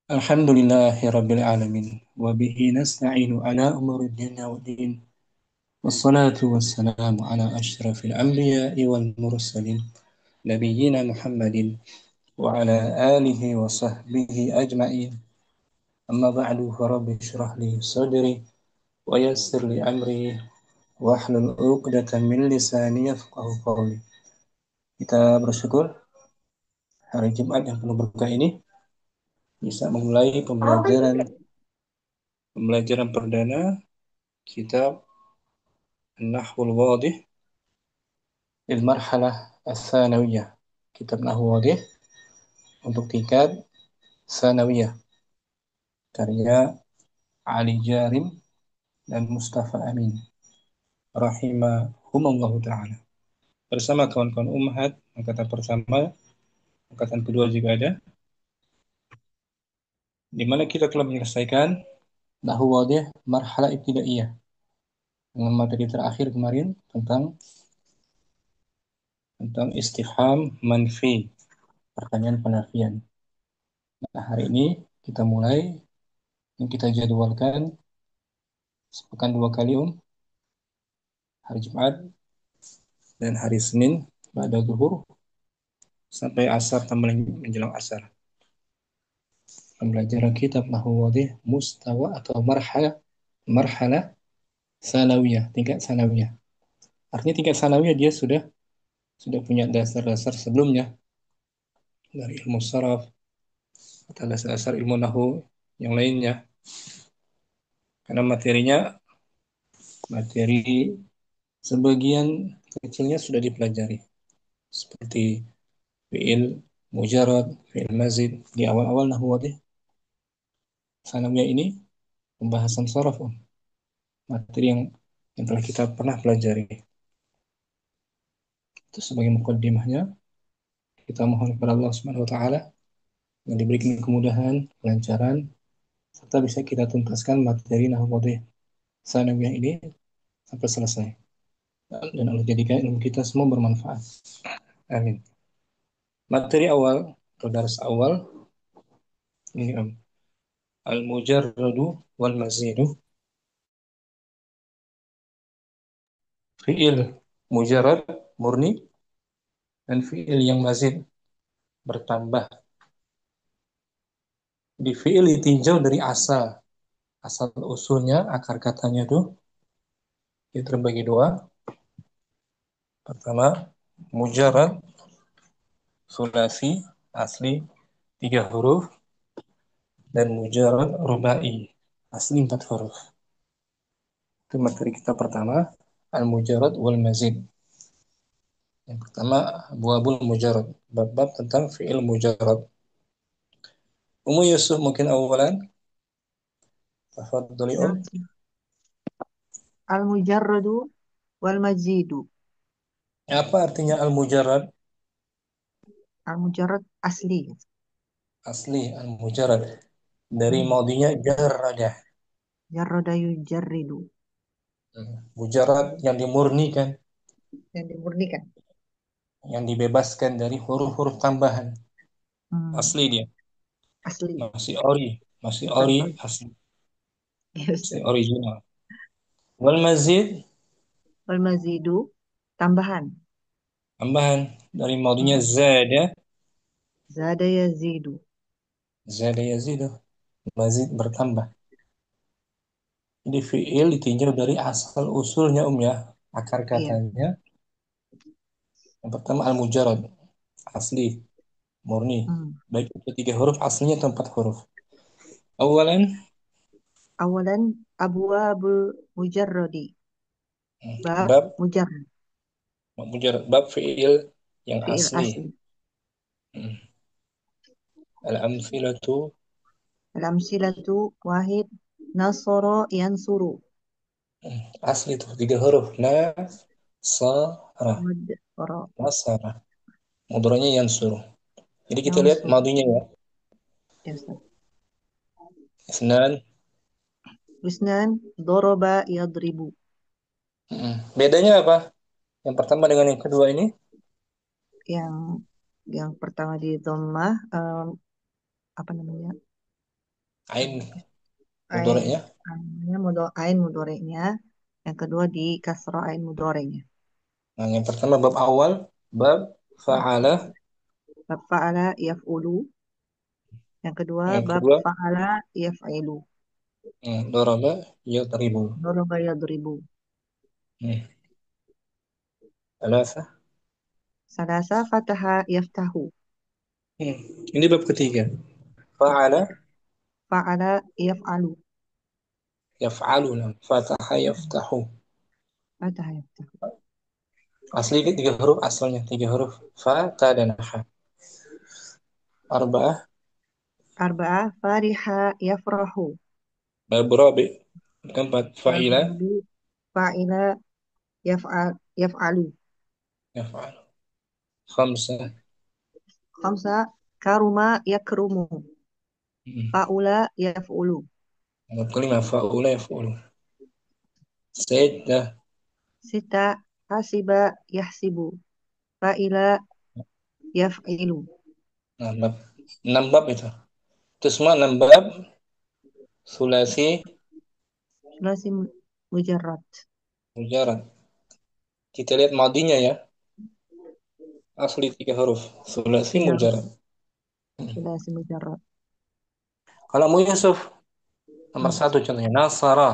Alhamdulillahi alamin wa bihi nasta'inu ala umuri dunya waddin wassalatu wassalamu ala asyrafil anbiya'i wal mursalin nabiyyina Muhammadin wa ala alihi wa sahbihi ajma'in amma ba'du fa rabbi shrah li sadri wa yassir li amri wahlul 'uqdatam min lisani yafqahu qawli. Kita bersyukur hari Jumat yang penuh berkah ini bisa memulai pembelajaran perdana kitab An-Nahwul Wadih lil Marhalah Ats-Tsanawiyah. Kitab Nahwu Wadih untuk tingkat Tsanawiyah karya Ali Jarim dan Mustafa Amin rahimahumullahu taala. Bersama kawan-kawan Ummahat angkatan pertama, angkatan kedua juga ada, di mana kita telah menyelesaikan Nahwu Wadih Marhalah Ibtidaiyah dengan materi terakhir kemarin tentang istifham manfi, pertanyaan penafian. Nah, hari ini kita mulai yang kita jadwalkan sepekan 2 kali hari Jumat dan hari Senin pada zuhur sampai asar tambah menjelang asar. Pembelajaran kitab Nahwu Wadih mustawa atau marhalah sanawiyah, tingkat sanawiyah. Artinya tingkat sanawiyah dia sudah punya dasar-dasar sebelumnya dari ilmu saraf atau dasar-dasar ilmu nahwu yang lainnya. Karena materi sebagian kecilnya sudah dipelajari seperti fi'il mujarad, fi'il mazid di awal-awal nahwu wadih sanawiyah ini pembahasan sharaf, materi yang telah kita pernah pelajari. Itu sebagai mukaddimahnya, kita mohon kepada Allah Subhanahu wa taala yang diberikan kemudahan, kelancaran serta bisa kita tuntaskan materi nahwu wadih sanawiyah ini sampai selesai. Dan Allah jadikan ilmu kita semua bermanfaat. Amin. Materi awal atau dars awal ini al-mujarradu wal mazidu. Fi'il mujarrad murni dan fi'il yang mazid bertambah. Di fi'il ditinjau dari asal usulnya, akar katanya itu terbagi dua. Pertama, mujarrad sulasi asli 3 huruf dan mujarrad rubai asli 4 huruf. Itu materi kita pertama, al-mujarrad wal mazid. Yang pertama, buabul mujarrad, bab-bab tentang fi'il mujarrad. Yusuf mungkin awalan. Tafadhali Nah, al-mujarradu wal mazidu. Apa artinya al-mujarrad? Al-mujarrad asli. Asli al-mujarrad. Dari Hmm. maudinya jarradah. Jarrada yujarridu. Mujarrad yang dimurnikan, Yang dimurnikan. yang dibebaskan dari huruf-huruf tambahan. Hmm. Asli dia. Asli. Masih ori. Masih Betul, ori betul. asli. Ya, Masih Ustaz. original. Wal mazid, Wal mazidu. Tambahan. tambahan dari maudinya Hmm. zada. Zada yazidu. Zada yazidu. Mazid bertambah. Jadi fi'il ditinjau dari asal usulnya ya. Akar Iya. katanya. Yang pertama al-mujarrad. Asli. Murni. Hmm. Baik itu 3 huruf, aslinya itu 4 huruf. Awalan, Awalan abwabul mujarradi. Bab bab mujarrad. mujarrad, bab fi'il yang Fi'il asli. asli. Al-amthilatu, Al-amsilatu wahid. Nasara yansuru. asli itu 3 huruf. Nasara, Wadra. nasara. Mudoranya yansur. Jadi kita lihat Yansur. madunya ya. Ya, Ustaz. Isnan. Wisnan. Doroba yadribu. Bedanya apa? Yang pertama dengan yang kedua ini? yang yang pertama di dhammah, apa namanya, Ain Ain, mudhari'nya. ain mudoreknya. Yang kedua di kasroh ain mudoreknya. Nah, yang pertama bab awal, bab fa'ala. Bab fa'ala yaf'ulu. Yang kedua Yang bab kedua, fa'ala yaf'ilu. daraba yadribu. Daraba yadribu. Hmm. Thalatha. Salasa fataha yaftahu. Hmm. Ini bab ketiga. Fa'ala Fa'ala yaf'alu. yaf'alu. Fataha yaftahu. Fataha yaftahu. Asli tiga huruf, asalnya tiga huruf. Fa, ta, dan ha. Arba'ah. Arba'ah fariha yafrahu. Bab rabi. Keempat, Bab fa'ila rabi fa'ila yaf'alu. yaf'alu. Khamsah. Khamsa karuma yakrumu. Hmm. Fa'ula yaf'ulu. Bab kelima, fa'ula yaf'ulu. Sayyidah. Sita hasiba yahsibu. Fa'ila yaf'ilu. Nah, bab. Enam bab itu. Itu semua enam bab. Sulasi Sulasi mujarrad. mujarad. Kita lihat madinya ya. Asli tiga huruf. Sulasi Tiga huruf. mujarad. Sulasi mujarrad. Kalau mu Yusuf, nomor Hmm. satu contohnya. Nasara.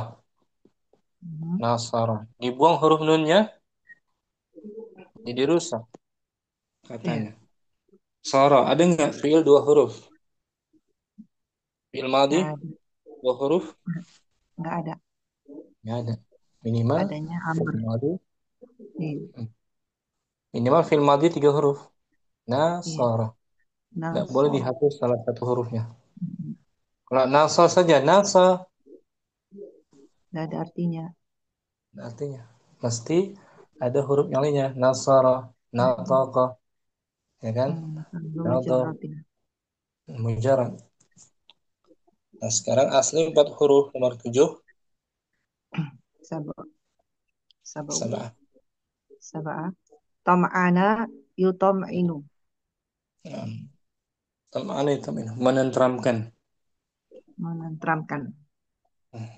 Hmm. Nasara. Dibuang huruf nunnya, jadi rusak Ya, katanya. Sara. Ada nggak fiil dua huruf? Fiil madi nggak ada. dua huruf? Nggak ada. Nggak ada. Minimal Adanya amr. fiil madi. Iya, Minimal fiil madi tiga huruf. iya. Nasara. Nggak boleh Nasor. dihapus salah satu hurufnya. Hmm. Kalau nasa saja, nasa Nggak ada artinya. artinya mesti ada huruf yang lainnya. Nasara, Hmm. nataqa, ya kan? Kalau Nadar, mujarrad ya. mujarrad. Nah, sekarang asli empat huruf nomor tujuh. Sabah. Sabau. Sabah. Sabah. Tam'ana yutam'inu. Nah, tam'ana itu menenteramkan. Menenteramkan.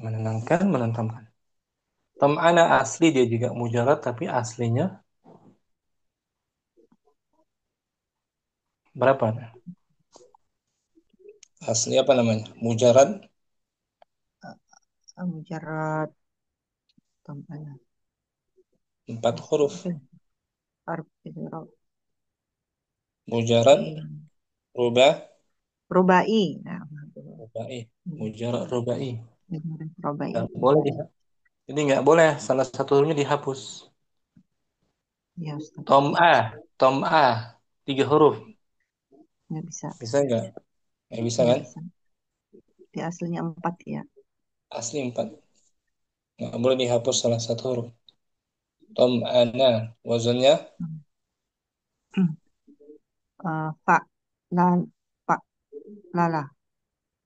Menenangkan, menenteramkan. Tam'ana asli dia juga mujarad, tapi aslinya berapa? Asli apa namanya? Mujarad Mujarrad. Tam'ana. empat Asli huruf. apa ya? Harf idgham. Mujarad rubah Rubai. Nah, rubai. Mujarad rubai. rubai. Nggak boleh jadi nggak boleh salah satu hurufnya dihapus. Ya, Ustaz. Tom A tiga huruf. Nggak bisa. Bisa nggak? Nggak bisa Nggak kan? bisa. Di aslinya 4 ya. Asli empat. Nggak boleh dihapus salah satu huruf. Tom'ana wazannya Fa. Lan. Fa. Lala.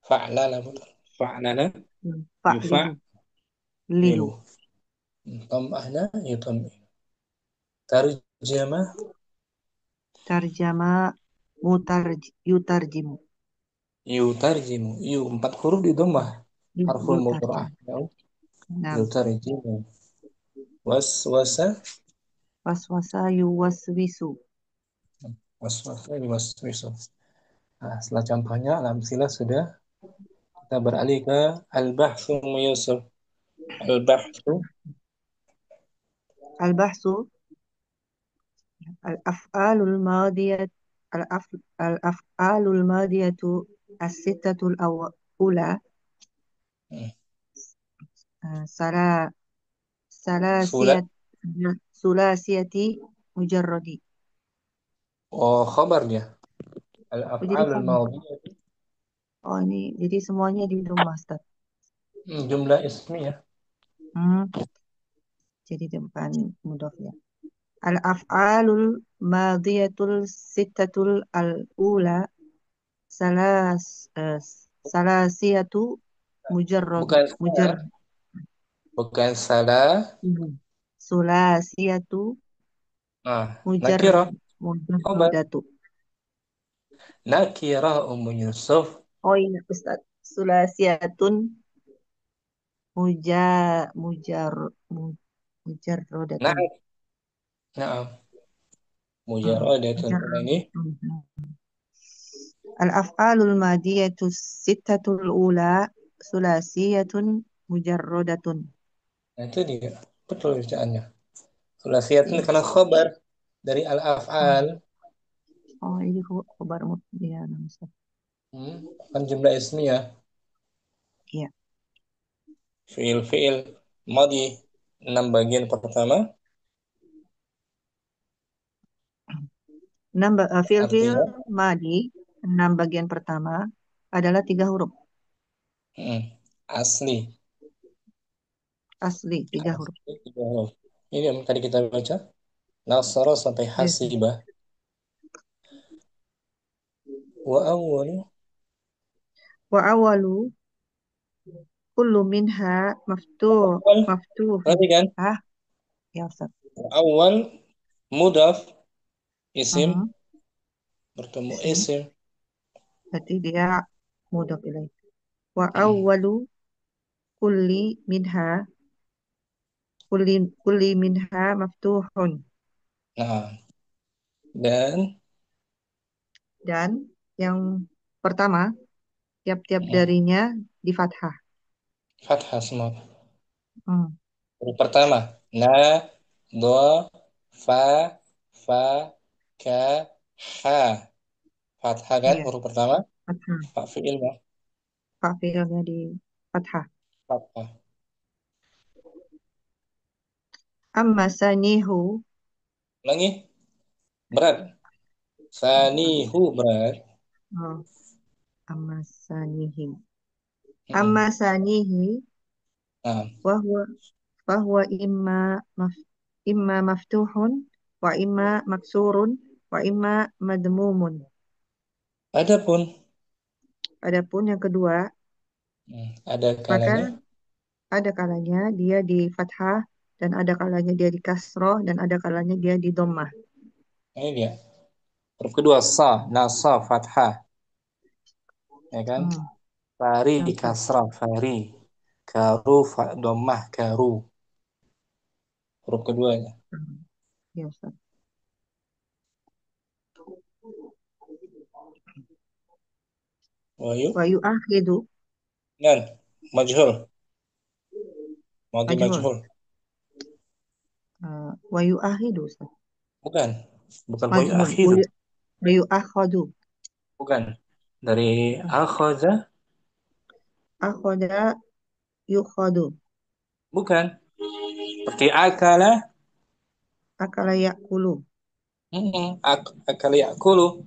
fa'lala betul. Fa'lala Fa. Lilu. yufa'lilu. Lilu. Tom'ana yutom'i. Tarjama Tarjama yutarjimu. yutarjimu. Empat huruf di dhammah. Harful mudha'ah. Yutarjimu. Nah, Yutarjimu. Waswasa waswasa yuwaswisu. waswasa yuwaswisu. Nah, setelah contohnya al-amsilah sudah, kita beralih ke al-bahthu Yusuf. Al-bahthu Al-bahsu. Al-af'alul madiyat. Al-af'alul madiyatu. As-sittatul ula. Salah. sulat Salasiyat. Sulasiyati mujarradi. oh khabar dia. Oh, jadi Al-af'alul kamu. madhiyah Oh, ini jadi semuanya di rumah, Ustaz. jumlah ismiyah. Hmm, jadi depan mudhof ya. Al-af'alul madiyatul sittatul al-ula salas salasiyatu mujarrad Bukan mujar salah, bukan salah. sulasiyatu Nah, mujar nakirah khabar. mujarradatu. Nakirah Ummu Yusuf Oh iya Ustaz, sulasiyatun muja mujar mu- Nah, mujarrodatun. nah, Hmm, mujarradatun. Ini mujarrodatun. Al-af'alul madiyatu sittatul ula sulasiyatun mujarrodatun. nah itu dia. Betul bacaannya. Sulasiyat ini Iya. karena khobar dari Oh, al-af'al. oh ini khabar mubtada namanya. Hmm, kan jumlah ismiyah. Iya. Fiil-fiil madi 6 bagian pertama Fil-fil artinya madi, 6 bagian pertama adalah 3 huruf. hmm, asli. Asli, 3 huruf. Asli 3 huruf. Ini yang tadi kita baca. Nasara sampai Yes. hasibah. Wa awal Wa awalu kullu minha awal maftuhun. berarti kan Ah, ya Ustaz. awal mudaf isim Mhm. bertemu Isim. isim. Berarti dia mudhaf ilaih. Wa Hmm. awwalu kulli minha kulli minha maftuhun. Nah, dan Dan yang pertama, tiap-tiap hmm, darinya di fathah. fathah semua. Hmm. Huruf pertama na, do, fa, fa, ka, ha. Fathah kan Iya, huruf pertama. fathah. Fa fiilnya Fa'ilnya di fathah. fathah. Amma sanihu, Lagi berat. Sanihu berat. oh, amma sanihi. Hmm. Amma sanihi, Nah, wahwa, wahwa imma maftuhun, wa imma maksurun, wa imma madmumun. adapun Adapun yang kedua, ada maka kalanya ada kalanya dia di fathah, dan ada kalanya dia di kasroh, dan ada kalanya dia di dhammah. ini dia. Huruf kedua sa, nasa fathah, ya kan? Hmm, Fari ya Ustaz. kasrah, fari. Karu dhammah, karu. Huruf keduanya. Hmm, ya Ustaz. Wayu Wa yu'akhidu dan majhul, madi majhul. majhul. Wa yu'akhidu Ustaz. Bukan, bukan wayu Majhul. akhidu. Wa yu'akhadu. Bukan. Dari akhaza, Akhada yukhadu. bukan. Seperti akala, Akala ya'kulu. akala yakulu.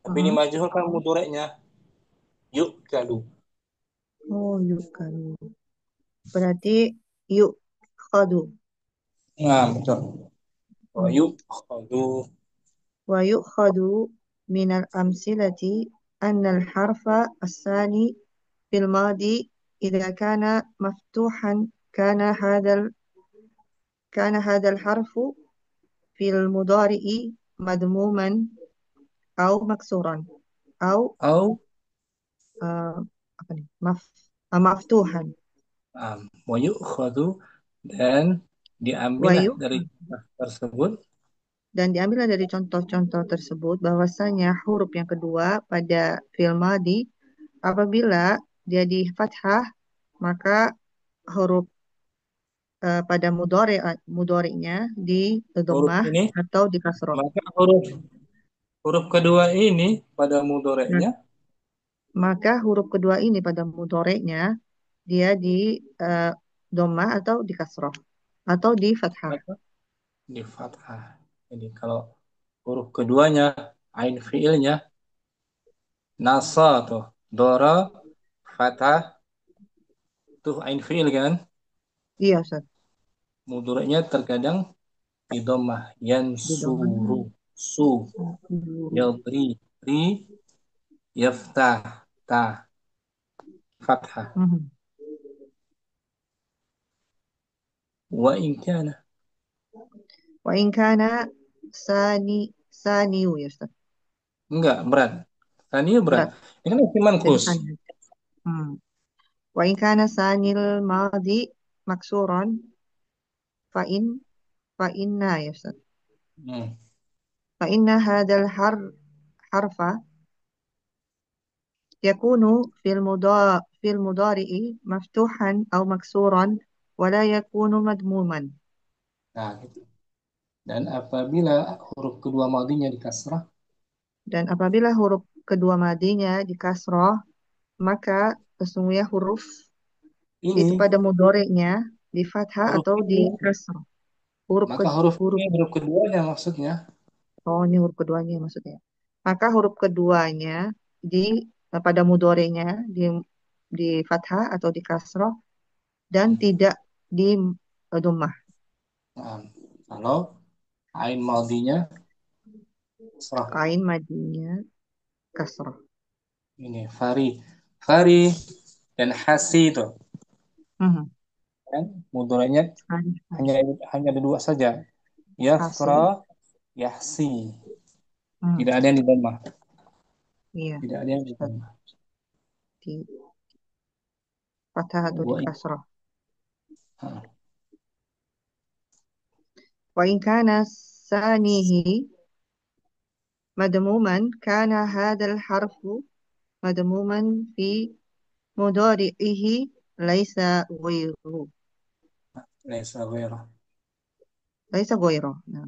Tapi ini Mhm. majhul kan mudhari'nya. Yuk kalu. Oh, yukalu. Berarti yukhadu. Nah, betul. Hmm. Wayu khadu. Wa yukhadu minal amsilati annal harfa as-sani fil madi idza kana maftuhan kana hadal harfu fil mudari'i madmuman au maksuran au Au uh, apa nih? Maftuhan. wayu khadu dan Wa diambillah dari kitab tersebut Dan diambil dari contoh-contoh tersebut bahwasanya huruf yang kedua pada fi'il madi apabila dia di fathah maka huruf pada mudhari'nya di huruf dhammah ini, atau di kasroh. maka huruf huruf kedua ini pada Nah, mudhari'nya maka huruf kedua ini pada mudhari'nya dia di eh, dhammah atau di kasroh atau di fathah. apa? Di fathah. Jadi kalau huruf keduanya ain fiilnya nasa tuh dora fathah tuh ain fiil kan Iya, Ustaz. mudhari'nya terkadang di dhammah Di dhammah. yansuru su Guru. yadri ri yaftah ta fathah Mhm. wa in kana Wa in kana saniyu ya Ustaz. enggak berat tadi berat Berat. ini kan isim Jadi mankus sani. Hmm. Wa in kana sanil madhi maksuran fa in fa inna ya Ustaz. Hmm. Fa inna hadzal harfa yakunu fil mudhari'i maftuhan aw maksuran wa la yakunu madmuman. Nah, gitu. Dan apabila huruf kedua madinya di kasrah, Dan apabila huruf kedua madinya di kasroh, maka sesungguhnya huruf itu ini pada mudhari'nya di fathah huruf atau di ini, kasroh. Huruf ke maka huruf huruf ini huruf keduanya maksudnya oh ini huruf keduanya maksudnya. Maka huruf keduanya di pada mudhari'nya di fathah atau di kasroh dan tidak di dhammah. nah, kalau ain madinya kasrah. Ain madinya kasroh. Ini Fari dan Hasi itu Mhm. kan mudoranya Alif, hanya alif. hanya ada dua saja. Yafra, Hasil. Yahsi. Mhm. Tidak ada yang di dhammah. Iya, Tidak ada yang di Ustaz. dhammah. Di fathah atau di Wa kasroh. ha, Wa in kana sanihi madmuman kana hadzal harfu madmuman fi mudhari'ihi laisa ghairu. laisa ghairah. Laisa ghairu. Nah,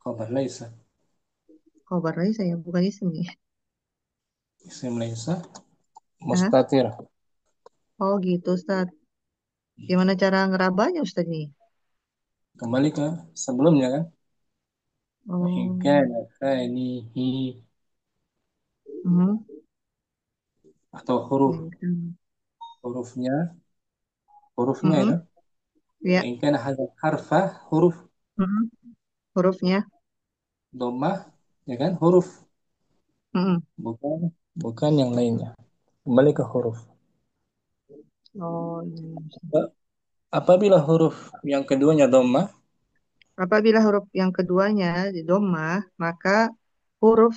Khabar laisa. khabar laisa ya bukan isim nih. Isim laisa Hah? mustatir. Oh gitu Ustaz. Gimana cara ngerabanya Ustaz nih? Kembali ke sebelumnya kan. Wa in Oh. kana thanihi Mhm. atau huruf Baik, kan. hurufnya hurufnya itu. Mhm. Wa Ya. in kana hadzal harfa huruf Mhm. Hurufnya. dhammah ya kan huruf Mhm. bukan bukan yang lainnya. Kembali ke huruf. Oh iya, iya, Ustaz. Apabila huruf yang keduanya dhammah, Apabila huruf yang keduanya di dhammah, maka huruf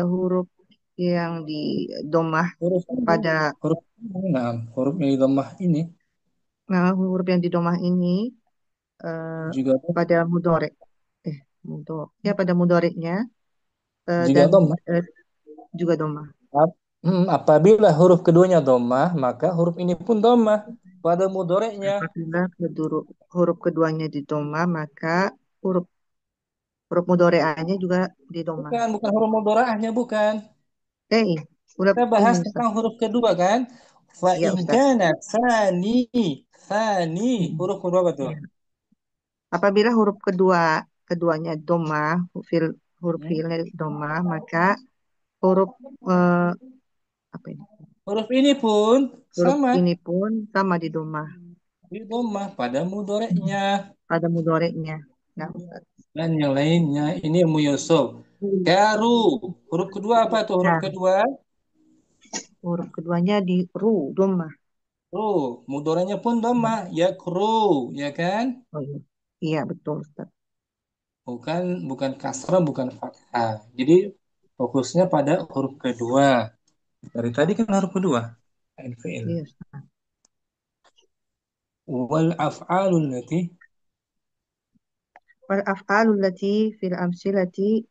huruf yang di dhammah huruf ini, pada huruf nah, huruf yang di dhammah ini huruf yang di dhammah ini eh, juga pada mudhari ya pada mudhari'nya juga dan dhammah. eh, juga dhammah. Apabila huruf keduanya dhammah, maka huruf ini pun dhammah pada mudhoreknya. Apabila huruf keduanya di dhammah, maka huruf huruf mudhari'annya juga di dhammah. Bukan huruf mudhoraknya, bukan. Iya, udah Kita ini bahas Ustaz. tentang huruf kedua kan. Fa Iya in Ustaz. kana tsani, Mm-mm. huruf kedua apa tuh? Iya. Apabila keduanya dhammah, huruf Hmm? fiilnya dhammah, maka huruf eh, apa ini? Huruf ini pun Huruf sama ini pun sama di dhammah di dhammah pada mudhoreknya. pada mudhari'nya. Nah, Ustaz. Dan yang lainnya ini Mu Yusuf. Karu. Huruf kedua apa tuh? Huruf Nah, kedua huruf keduanya di dhammah. ru. Mudoranya pun dhamma. Ya kru. Ya kan? Oh iya. Iya, betul Ustaz. Bukan bukan kasrah, bukan fathah. Jadi fokusnya pada huruf kedua. Dari tadi kan huruf kedua. Ain fi'il. Iya, Ustaz. Wal af'alul lati. Wal af'alu allati fil amsilati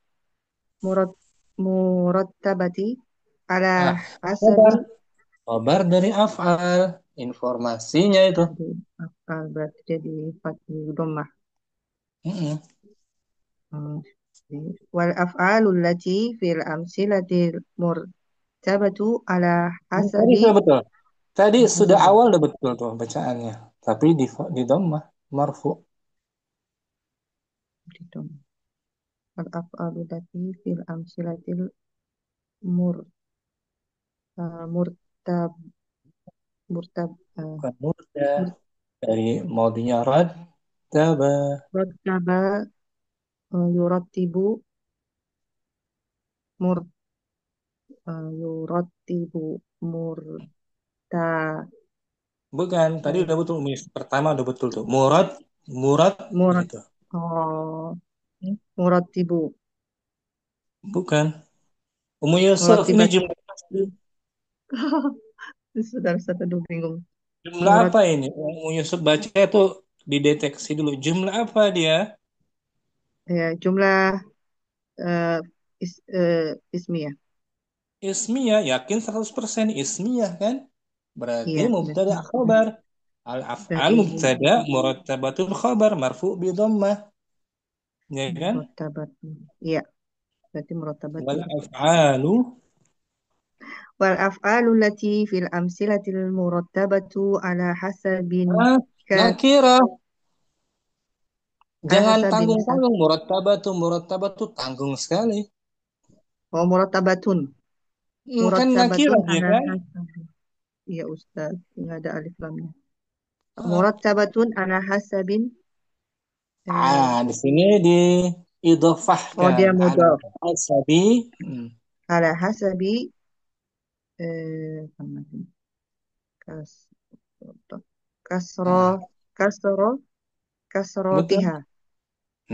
murad murattabati ala Ah, hasabi kabar. Kabar dari af'al. Informasinya itu. dari af'al berarti jadi di dhammah. Mm-mm. Hmm. Wal af'alu allati fil amsilati murtabatu ala Tadi hasabi sudah betul. Tadi sudah dhammah. awal udah betul tuh bacaannya. Tapi di dhammah marfu. Di dhammah. Wal af'alu allati fil amsilatil mur murtab murtab Bukan mudah. Dari maudinya rad. Taba. murtaba yurattibu mur yurattibu murta Bukan, tadi eh, udah betul. Pertama udah betul tuh. Murad, murad murat gitu. oh murattibu Bukan. Ummu Yusuf, ini murattibat jumlah asli. Saudara satu bingung. Jumlah Murad apa ini? Yang Yusuf baca itu dideteksi dulu. Jumlah apa dia? ya jumlah eh, ismiyah. Ismiyah, yakin 100% ismiyah kan? Berarti Iya, mubtada bismillah. khabar. Al-af'al Berarti mubtada murattabatul khabar marfu bi dhammah, ya kan? murattabatun. Iya, berarti Wal murattabatun. af'alu Wal af'alu lati fil amsilatil murattabatu ah, nakira. ala Jangan hasabin tanggung-tanggung murattabatu tanggung sekali. oh murattabatun. Kan nakira Murattabatun dia ala kan? hasabin. Iya Ustaz, nggak ada alif lamnya. Ah, Murattabatun ala hasabin. di sini Oh diidhafahkan dia ala mudhaf. hasabi. Hmm. Ala hasabi apa namanya? Kas, kasro, Ah, kasro, betul. kasrotiha.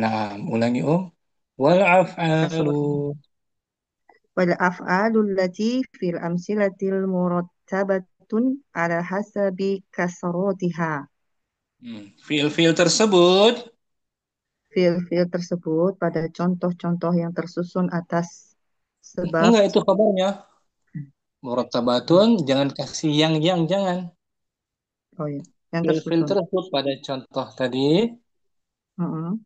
Nah, ulangi Om. Wal af'alu. Kasrotiha. Wal af'alul lati fil amsilatil murattabatun ala hasabi kasrotiha. Fiil-fiil tersebut Fiil-fiil tersebut pada contoh-contoh yang tersusun atas sebab enggak itu kabarnya. Murattabatun jangan kasih yang jangan. oh ya, yang Fiil-fiil tersusun. tersebut pada contoh tadi Mm-mm.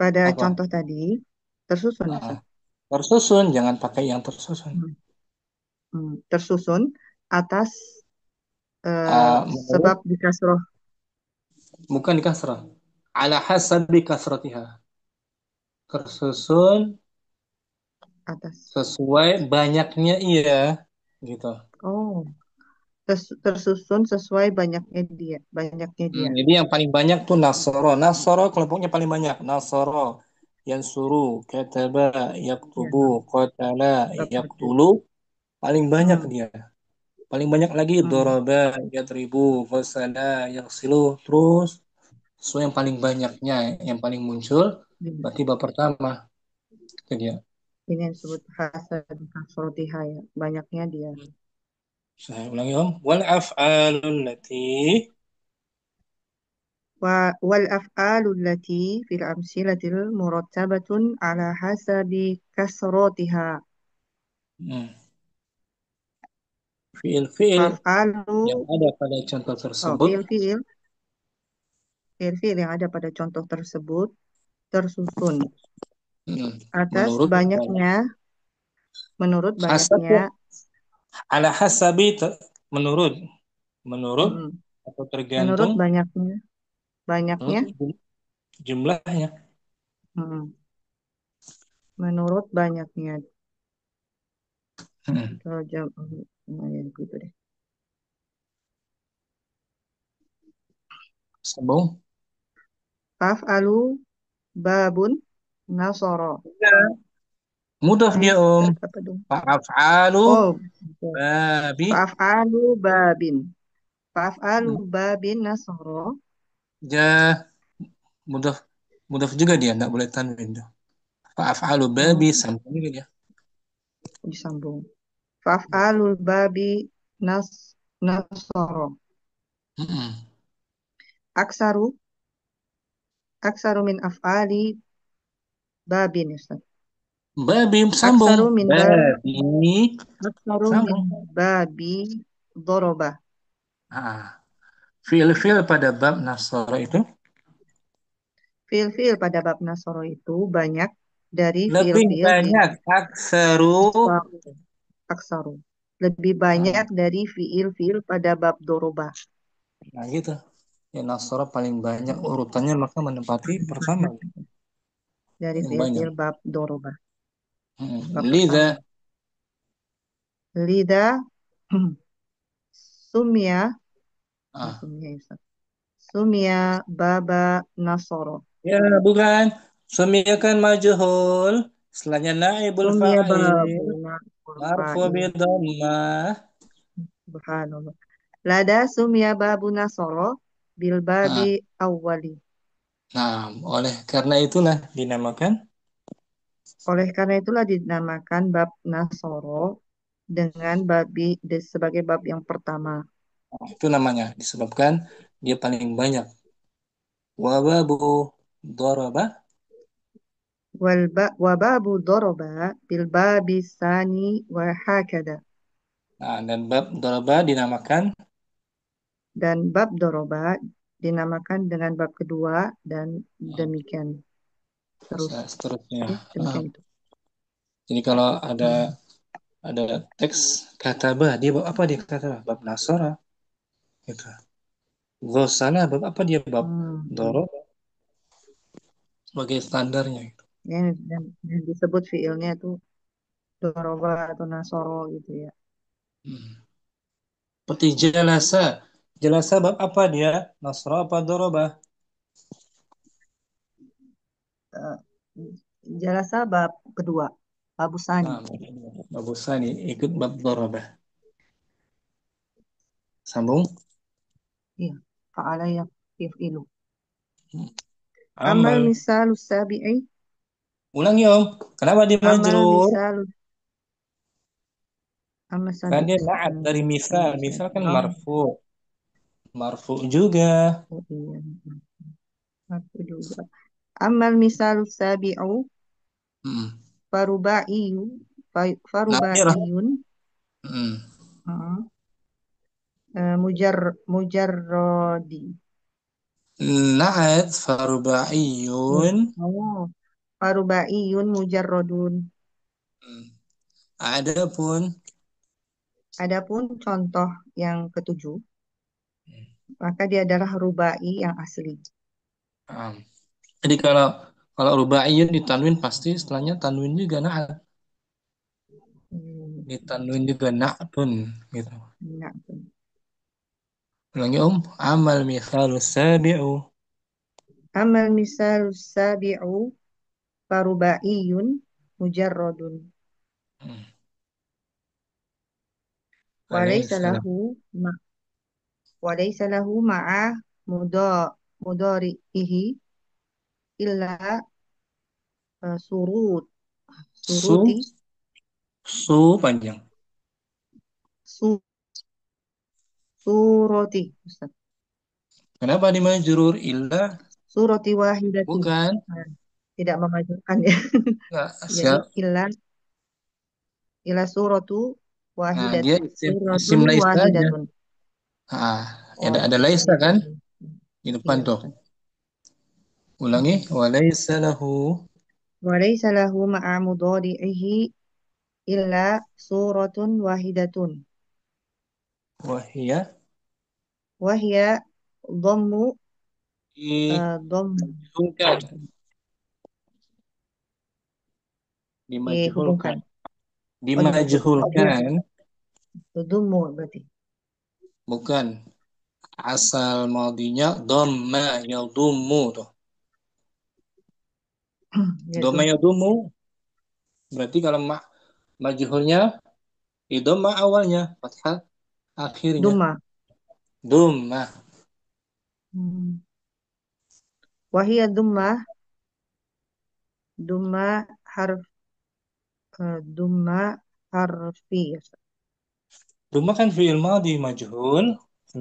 Pada apa? contoh tadi tersusun Ah, Ustaz. tersusun, jangan pakai yang tersusun. Hmm. Tersusun atas sebab Menurut di kasroh bukan di kasrah. Ala hasabi kasratiha. Tersusun atas. sesuai banyaknya iya gitu. Oh, tersusun sesuai banyaknya dia. Jadi yang paling banyak tuh Nasoro. Nasoro kelompoknya paling banyak. Nasoro, Yansuru, Kataba, Ya, Yaktubu, Qatala, bab wajib. Yaktulu. Paling banyak Hmm, dia. Paling banyak lagi hmm, Doroba, Yatribu, Qasada, Yaksilu. Terus sesuai yang paling banyaknya, yang paling muncul, ini berarti bab pertama. Itu dia. ini yang disebut hasad kasrotiha ya. Banyaknya dia. Saya ulangi Om. Wal af'alul lati. Wal af'alul lati fil amsilatil murattabatun ala hasabi kasrotiha. Hmm. Fiil-fiil Af'alu yang ada pada contoh oh, tersebut. fiil-fiil yang ada pada contoh tersebut tersusun Hmm. atas Menurut banyaknya menurut banyaknya hasab ala hasabi menurut menurut mm, atau menurut tergantung banyaknya menurut jumlahnya. mm, menurut banyaknya Hmm. kalau jam ya, gitu deh. Sambung. Faf'alu babun nasoro. Ya. Mudah dia Om. Ustaz apa dong? Fa'af'alu Oh, oke. babi. Faf'alu babin. Faf'alu Hmm. babin nasoro Ja mudah mudah juga dia nggak boleh tanwin tuh. Fa'af'alu babi oh, sambung juga dia. disambung. Faf'alul babi nasoro. Hmm. Aksaru aksaru min af'ali babin Ustaz. Babi sambung. Aksaru min Babi aksaru min sambung. babi doroba. Ah, fiil-fiil pada bab nasara itu Fiil-fiil pada bab nasoro itu banyak dari lebih fiil-fiil di banyak aksaru. aksaru. Aksaru. Lebih Ah, banyak dari fiil-fiil pada bab doroba. nah gitu. Ya nasara paling banyak Mm, urutannya maka menempati lebih pertama banyak dari yang banyak. fiil-fiil bab doroba. Bab pertama. Liza Lida sumia, ah sumia ya Ustaz. Sumia baba nasoro. ya bukan semiakan majhul setelahnya naibul Sumia babu fa'il marfu bi fa'il. dhammah. Subhanallah. Lada sumia babu nasoro bil babi Ah, awwali. nah oleh karena itulah dinamakan Oleh karena itulah dinamakan bab Nasoro dengan sebagai bab yang pertama. Itu namanya disebabkan dia paling banyak. Wababu doraba. Wa babu doroba bil babi sani wa hakada. Nah, dan bab doraba dinamakan Dan bab doroba dinamakan dengan bab kedua dan demikian terus. seterusnya. Ya, Nah, demikian itu. jadi kalau Hmm. ada teks katabah, dia bab apa dia katabah? Bab nasara gitu. Gosana bab apa dia bab Hmm. doro sebagai standarnya gitu. Yang disebut fiilnya itu doroba atau nasoro gitu ya. Hmm. Seperti jalasa. Jalasa bab apa dia? Nasra apa doroba? Eh, Jalasa bab kedua, bab sani. Nah, bab Sani ikut bab doroba. Sambung. Iya, fa'ala yaf'ilu. Hmm. Amal Amal. misalu sabi'i, Ulangi om. Kenapa di amal majrur? misalu, amal Kan sabi, dia naat dari misal. misalu Misal kan sabi'i. Oh, marfu. Marfu juga. oh iya, aku juga. Amal misalu sabi'u, Hmm. faruba'iyu, Nakirah. faruba'iyun, Hmm. uh, mujarrodi. Naat farubaiyun. Oh, faruba'iyun mujarrodun. Hmm. Adapun Adapun contoh yang ketujuh, maka dia adalah rubai yang asli. um, jadi kalau rubaiyun ditanwin pasti setelahnya tanwin juga naat. Hmm, Ditanwin juga na'tun gitu. nah, Ulangi om. Amal misal sabi'u. amal misal sabi'u farubaiyun mujarrodun. Hmm. Walaysa Alaysa lahu ma walaysa lahu ma'a mudari'ihi illa surut su suruti panjang. su, suroti Ustaz. Kenapa di majrur illa? Suroti wahidati. Bukan. Nah, tidak memajukan ya. Enggak, Jadi siap. ila suratu Nah, dia isim suratun laisa aja. wahidatun. Ah, Oh, ada laisa itu. kan di depan Iya, tuh. Ustaz. Ulangi. Mm-mm. Walaysa lahu وليس له مع مضارعه إلا صورة واحدة wahia وهي ضم ضم dijulkan. Dimajhulkan. dihubungkan. Oh, Dimajhulkan. ضم berarti. Bukan. Asal maudinya dhamma yadummu tuh. Dhamma Yaitu yadummu berarti kalau majhulnya idhamma awalnya, fathah akhirnya. duma. Dhamma. Hmm. وهي ضمة حرف ضمة حرفي. Dhamma kan fi'il madhi majhul,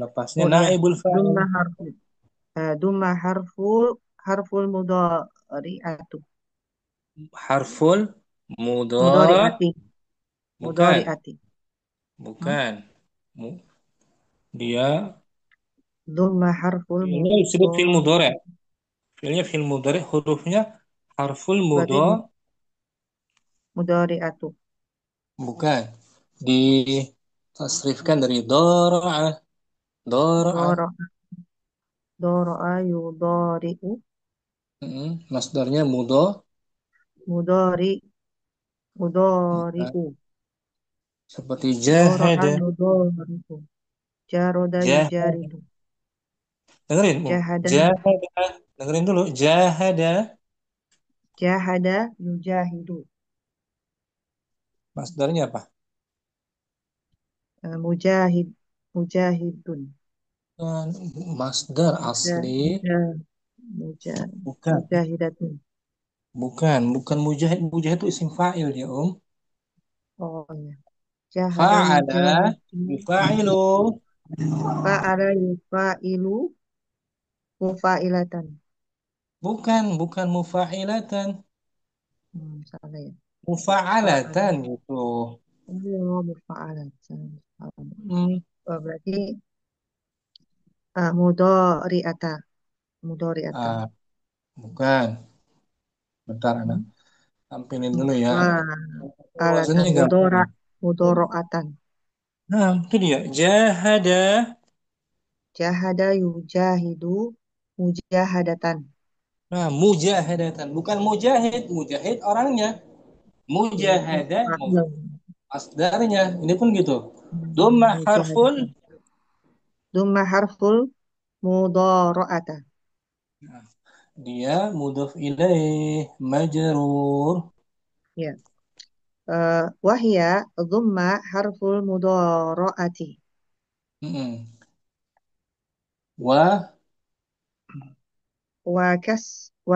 lepasnya Oh iya, naibul fa'il. ضمة حرف ضمة حرف المضارعة Harful mudha مضارعة bukan, مضارعة. Hah? bukan. Dia ضمة حرف fi'ilnya disebut fi'il المضارعة. mudhari'. Fi'ilnya fi'il mudhari', hurufnya harful Berarti mudha mudhari'atu. bukan. Ditasrifkan dari dara'a, dara'a. Doro, doro'a yudhari'u. Masdarnya mudha Mudhari, bukan. mudhari'u. Seperti Doro'a jahada, yudhari'u. Jaroda jahada. yujaridu. Dengerin, Bu. Jahada, Jahada. Dengerin dulu, jahada. jahada yujahidu. Masdarnya apa? Mujahid, mujahidun. Bukan. Masdar Mujah, asli mujah, mujah, bukan. mujahidatun. Bukan mujahid. Mujahid itu isim fa'il ya, Om. Oh iya. Jahada Fa'ala yujahidu. yufa'ilu. Fa'ala yufa'ilu mufa'ilatan. Bukan mufa'ilatan. Salah ya. Fa'ala. Mufa'alatan gitu. Oh, mufa'alatan. Salah. Hmm. Oh, berarti mudhari'ata. Mudhari'ata. Ah, bukan. Bentar, anak. Hmm? Tampilin dulu ya. Alatan. Wazannya gampang. Mudoro'atan. Nah, itu dia. Jahada. Jahada yujahidu mujahadatan. Nah, mujahadatan. Bukan mujahid. Mujahid orangnya. Ya, Mujahada fa'il. masdarnya. Ini pun gitu. Dhamma harful. Mujahadatan. Dumma harful mudoro'ata. Nah, dia mudhaf ilaih. Majrur. Ya. Wahya dumma harful mudoro'ati. Mm-mm. Wa. Wa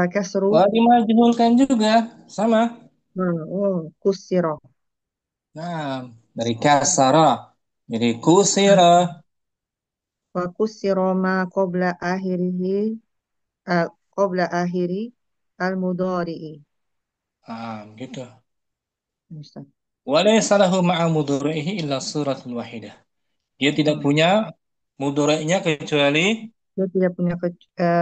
kasru. Wa dimajhulkan juga. Sama. Kusiro. Nah, dari kasara. Jadi kusira. Wa kusiro ma qabla akhirihi. Qabla akhiri al-mudhari'i. Ah, gitu. Ustaz. Walaysa lahu ma'a mudhari'ihi illa suratul wahidah. Dia tidak Hmm. punya mudhari'nya kecuali Dia tidak punya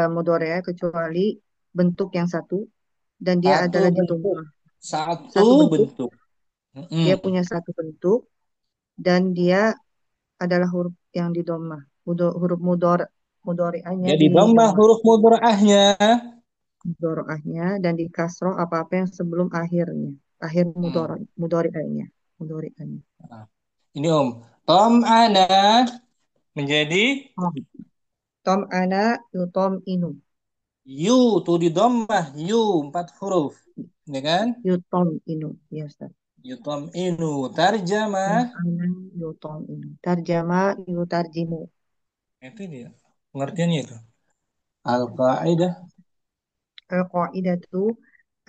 mudhari' kecuali bentuk yang satu dan dia satu adalah di bentuk. dhammah. Satu Satu bentuk, bentuk. dia Mm-mm. punya satu bentuk dan dia adalah huruf yang di dhammah. Huruf mudhari'ahnya Jadi di dhammah dhammah. huruf mudhari'ahnya. Mudhari'ahnya dan di kasroh apa-apa yang sebelum akhirnya. Akhir Hmm. mudhari'ahnya. Mudhari'ahnya. Nah, ini Om. Tom ana menjadi Oh. Tom ana yutom inu. yu tuh di dhammah yu empat huruf. Ya kan? Yutom inu. Ya, Ustaz. Yutom inu tarjamah. Tom ana yutom inu. Tarjama yutarjimu. Itu dia. Pengertiannya itu. Al-Qaidah. Al-qaidatu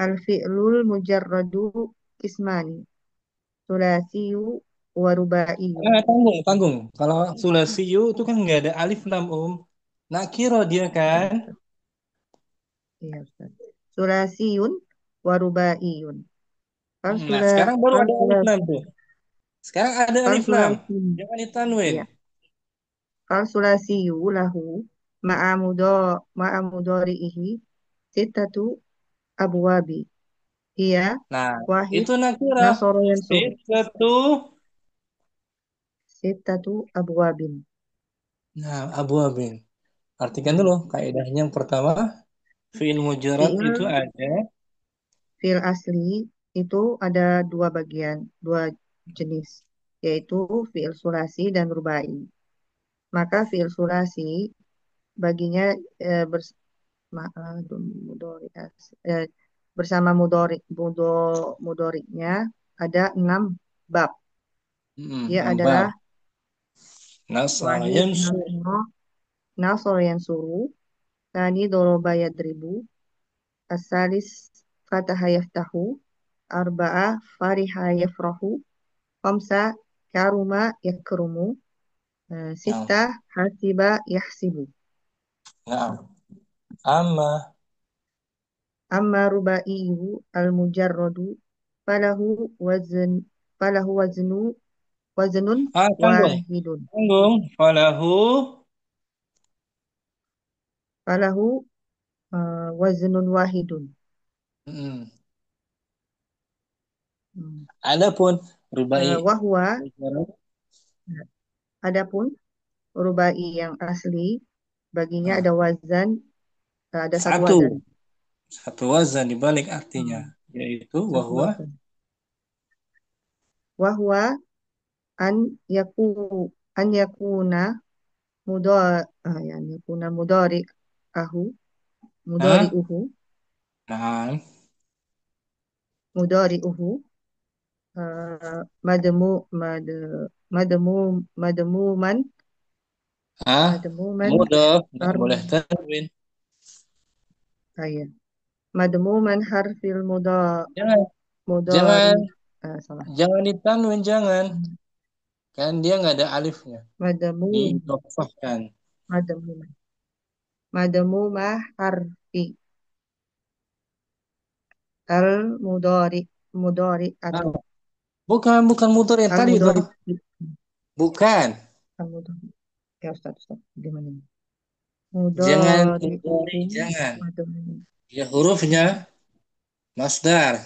al-fi'lul mujarradu ismani. Sulasiyu wa rubaiyu. Tanggung, tanggung. Kalau sulasiyu itu kan nggak ada alif lam Nakiro dia Iya, kan. Ustaz. Iya, Ustaz. Sulasiyun wa rubaiyun. Fal Nah, sula sekarang baru fal ada alif lam sulasi. tuh. Sekarang ada Fal alif lam. sulasi. Jangan ditanwin. Iya. Fal sulasiyu lahu ma'a mudhari'ihi sittatu abwabi. Iya, Nah, wahid, itu nakira. nasoro yansur. Sifatu. Sittatu abwabin. Nah, Abu Abin. Artikan Hmm. dulu kaidahnya yang pertama. Fi'il mujarad itu Fi'il ada. Fil asli itu ada dua bagian, dua jenis, yaitu fiil sulasi dan rubai. Maka fiil sulasi baginya eh, bers, mudori, bersama mudoriknya ada 6 bab. Dia 6 bab. adalah Nasara wahid yansu. nasor yang suruh, tani doroba yadribu, asalis fataha yaftahu, arba'ah fariha yafrahu, khamsa karuma yakrumu, Nah, sita hasiba yahsibu. nah. Amma. Amma rubaiyu al-mujarradu falahu wazn falahu waznun Tanggung. wahidun. Tanggung. Falahu. Falahu waznun wahidun. Mm. Hmm. Adapun rubai. Wahwa adapun rubai yang asli baginya Nah, ada wazan, ada satu satu. wazan. Satu wazan dibalik artinya. Hmm. Yaitu Satu bahwa. wazan. Wahwa an yaku an yakuna yani yakuna ahu mudari Hah? uhu Nah. mudari uhu madmu mad madmu madmuman Ah, madmuman mudah. Nggak har boleh tanwin. ya madmuman harfil Jangan. Jangan. mudari salah. Jangan ditanwin. Jangan. Kan dia nggak ada alifnya. Madmum. Diidhofahkan. Madmum. Madmumah harfi. Al mudori. Mudori Ah, atu. bukan motor yang Al tadi itu. mudori. Bukan. Al mudori. Ya Ustaz, Ustaz. Gimana ini? Jangan Mudori mudhari, uhu. jangan. Madmum. Ya hurufnya masdar.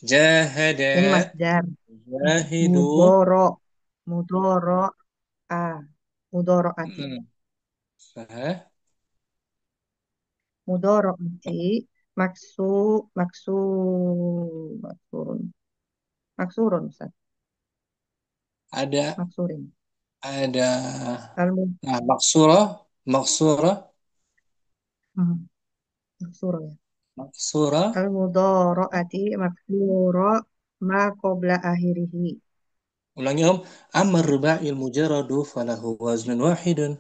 Jahada, Ini masdar. jahidu. Mudoro. Mudoro a. Mudoro ati. Mm-mm. Sah. Mudoro ati. Maksu. Maksu. Maksurun. Maksurun, Ustaz. Ada Maksurin. ada Al nah maksurah, maksurah, maksuro ya. maksurah. Al mudoro'ati maksuro ma qabla akhirihi. Ulangi Om. Amar ruba'il mujarradu falahu waznun wahidun.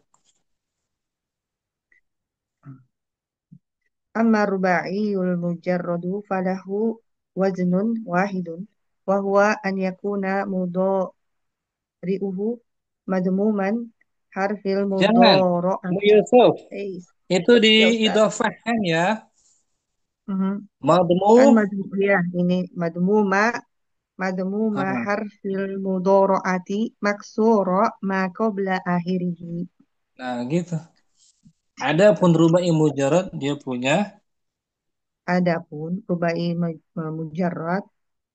Amma ruba'iyul mujarradu falahu waznun wahidun. Wa huwa an yakuna mudori'uhu madmuman harfil Jangan. Mu mudoro'ati. Yusuf. Eh, Itu ya Ustaz. diidhofahkan ya. Mhm. Kan Madmu. ya ini madmuma madmuma Ah, harfil mudoro'ati maksuro ma qabla akhirihi. nah, gitu. Ada pun rubai mujarrad dia punya Adapun rubai mujarrad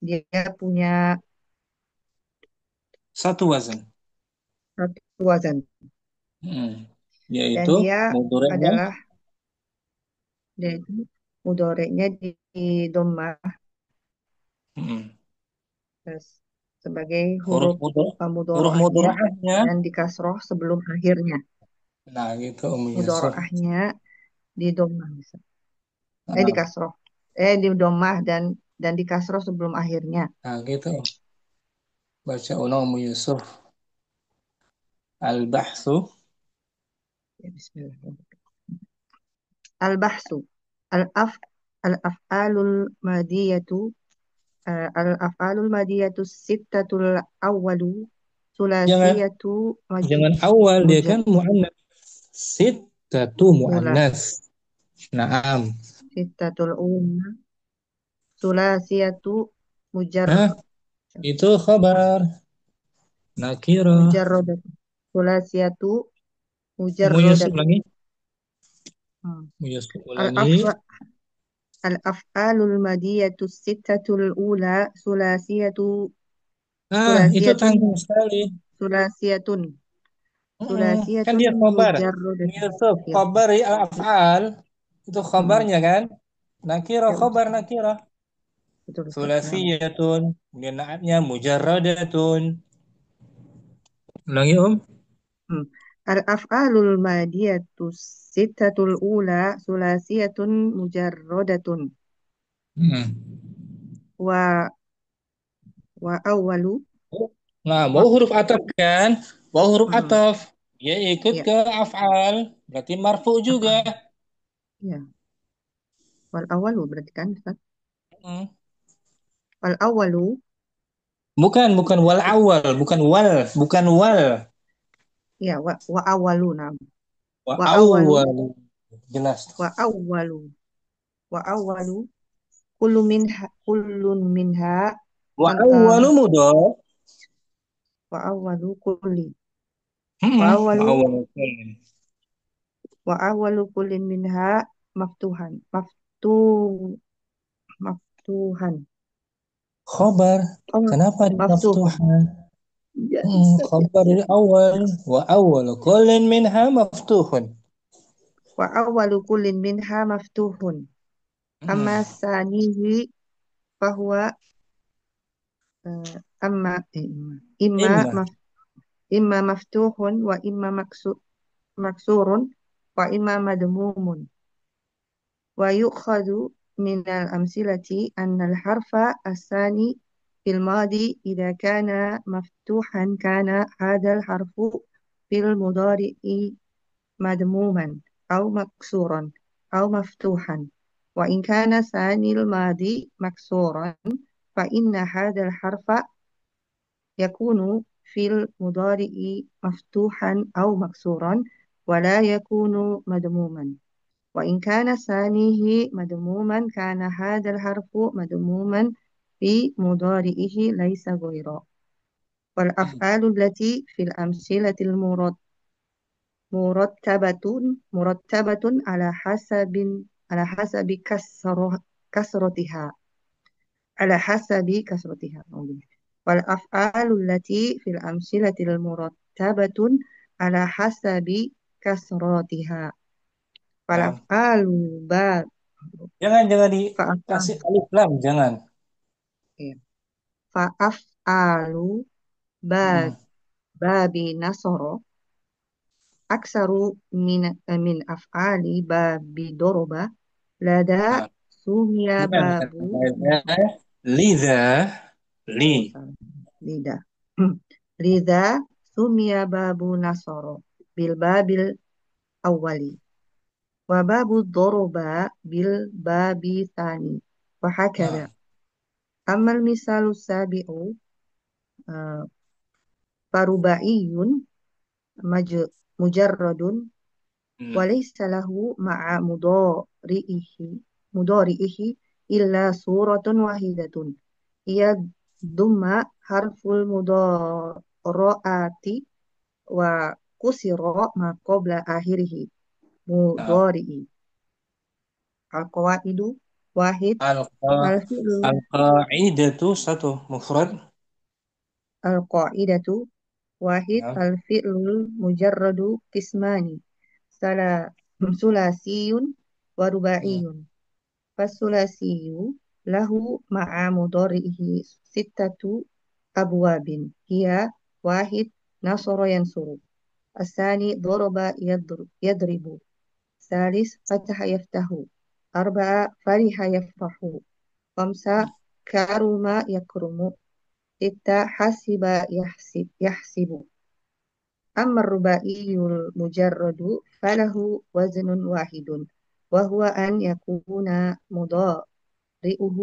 dia punya satu wazan. satu wazan Hmm. dan Yaitu dia mudhari'nya. adalah dari mudhoreknya di dhammah Hmm. sebagai Huruf huruf mudhari', huruf mudhoroahnya mudhari'ahnya. dan di kasroh sebelum akhirnya. Nah, gitu Om Yusuf. Mudhoroahnya di dhammah di Ah, kasroh di dhammah dan di kasroh sebelum akhirnya. nah, gitu Om. Baca ulang Om Yusuf. Al-Bahthu. Ya, bismillahirrahmanirrahim. Al-bahsu al-af al-af'alul madiyatu al-af'alul madiyatu sittatul awwalu Jangan sulasiyatu jangan awal dia mujar kan muannas. Sittatu ula muannas. Naam. sittatul ula sulasiyatu mujar Hah? Itu khabar nakirah. mujarrodatu sulasiyatu Umu Yusuf mujarrodatu. lagi. Hmm. Umu Yusuf Al-af ulangi. al-af'alul madiyatu sittatul ula Ah, itu sulasiyatun tanggung sekali. sulasiyatun Mm-mm. Kan sulasiyatun dia khabar. Umu mujarrodatu. Yusuf, Ya. khabar al-af'al. Itu Hmm. khabarnya kan? Nakirah, Ya, khabar betul. nakirah. Betul Ustaz. Nah. Sulasiyatun. Dia naatnya mujarradatun. Ulangi Om. Hmm. Al-af'alul madiyatu sittatul ula sulasiyatun mujarrodatun Mm. wa awwalu Nah, wa mau huruf ataf kan? Mau huruf hmm, ataf. Dia ikut ya ke af'al. Berarti marfu juga. af'al ya wal awwalu berarti kan Ustaz? Mm. Wal awwalu Bukan wal awal, bukan wal. ya wa awwalu nam Wa wa awwalu awal. Jelas. wa awwalu wa awwalu kullun minha Wa al awwalu mudhaf. wa awwalu kulli wa Mm-mm. Wa awwalu awwalu. wa awwalu kullin minha maftuhan maftuhan Khobar. oh Kenapa di maftuhun maftuhan? ya Ustaz ya Khobar dari awal. Wa awwalu kullin minha maftuhun. wa awwalu kullin minha maftuhun Mm. amma sanihi fahuwa eh, amma imma Imma. imma maftuhun wa imma maksurun wa imma madmumun wa yu'khadhu min al-amsilati anna al-harfa as-sani fil madi idza kana maftuhan kana hadha al-harfu fil mudari'i مذموما أو مكسورا أو مفتوحا وإن كان ثاني الماضي مكسورا فإن هذا الحرف يكون في المضارع مفتوحا أو مكسورا ولا يكون مدموما وإن كان ثانيه مدموما كان هذا الحرف مدموما في مضارعه ليس غيره والأفعال التي في الأمثلة مرتبة على حسب كسرتها على حسب كسرتها. والأفعال التي في الأمثلة المرتبة على حسب كسرتها Nah, فالأفعال باب jangan فأفعال dikasih alif lam, jangan. إيه. فأفعال باب Mm-mm. باب نصر أكثر من أفعال باب ضرب لدى Nah, سمي bukan باب lidah, نصر lidah, li. Oh, salah. Lidah. Lidha sumia babu nasoro bil babil awali. Wa babu doroba bil babi thani. Wa hakada. Nah, Amal misalu sabi'u uh, farubaiyun mujarradun mm. walaysa lahu ma'a mudari'ihi illa suratun wahidatun. Ia dumma harful mudora'ati wa kusiro ma qabla akhirih Nah, mudhari'i al-qawaidu wahid al-fi'lu al-qa'idatu satu mufrad. al-qa'idatu wahid Nah, al-fi'lul mujarradu qismani sala sulasiyun wa mm. rubaiyun fasulasiyu lahu ma'a mudhari'ihi sittatu abwabin hiya wahid nasara yansuru asani daraba yadribu ثالث فتح يفتح أربعة فرح يفرح خمسة كرم يكرم ستة حسب يحسب أما الرباعي المجرد فله وزن واحد وهو أن يكون مضارئه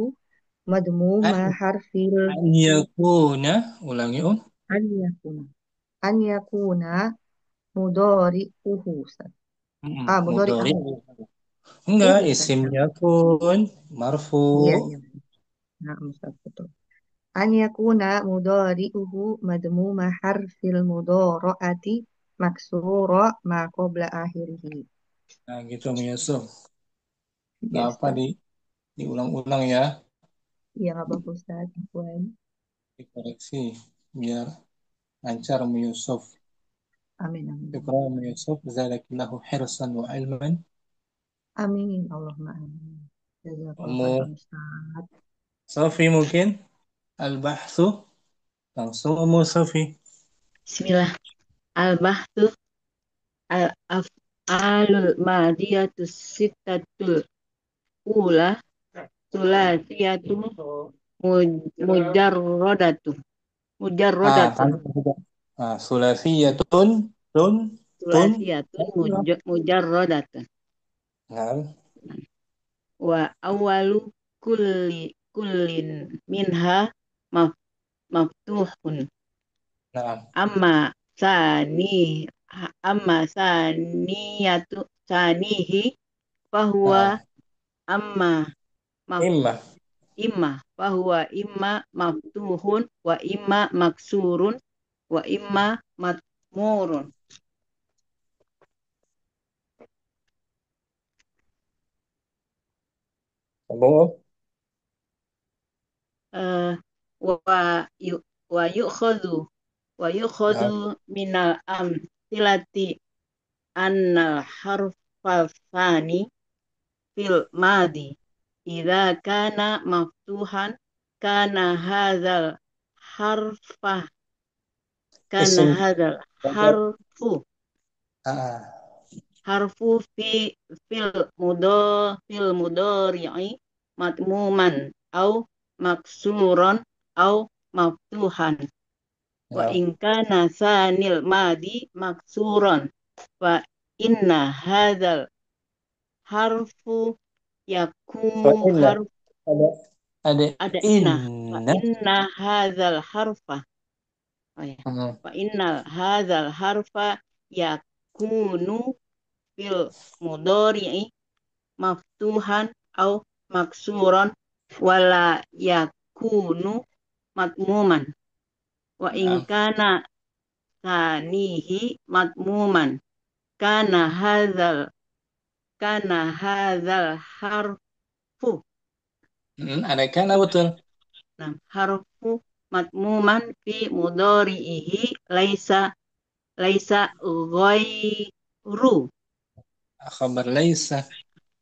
مضموم An, حرف an yakuna, ulangi om. أن يكون أن يكون مضارئه Mudhari. مضارئه Enggak, أوه isim salah. yakun, marfu. Iya, iya. Nah, Ustaz, betul. An yakuna mudhari'uhu madmuma harfil mudhara'ati maksura ma qabla akhirih. Nah, gitu, Mi Yusuf. Nah, Ya, apa Ustaz. diulang-ulang ya, Iya, nggak apa-apa, Ustaz. Afwan. dikoreksi, biar lancar, Mi Yusuf. Amin, amin. Syukran, Mi Yusuf. Zadakillahu hirsan wa ilman. Amin, Allahumma amin. Jazakallah khairan, Umur Ustaz. Sofi mungkin, al-bahthu. Langsung Umur Sofi. Bismillah. Al-bahthu al-af'alul madiyatu sittatul ula sulasiyatu mujarrodatu mujarrodatun Tanya juga. Sulasiyatun, tun, tun. sulasiyatun mujarrodatun Nah, wa awalu kullin minha maf, maftuhun nah, amma sani amma saniyatu sanihi fahuwa nah. amma Imma. imma fahuwa imma maftuhun wa imma maksurun wa imma matmurun Sambung. Eh, wa yu wa yu'khadhu Nah, minal amthilati annal harfa tsani fil madi idza kana maftuhan kana hadzal harfa kana isim. hadzal harfu Ah, harfu fil mudhari'i matmuman au maksuran au maftuhan wa nah. in kana sanil madi maksuran fa inna hadzal harfu Fa yakunu inna. harf Ada, ada ada inna fa inna. inna hadzal harfa Oh ya. Hmm. Fa innal hadzal harfa yakunu fil mudhari'i maftuhan au maksuran wala yakunu matmuman wa in Nah, kana sanihi matmuman kana hadzal harfu ada kan betul. nah harfu matmuman fi mudhari'ihi laisa ghairu Khabar laisa ya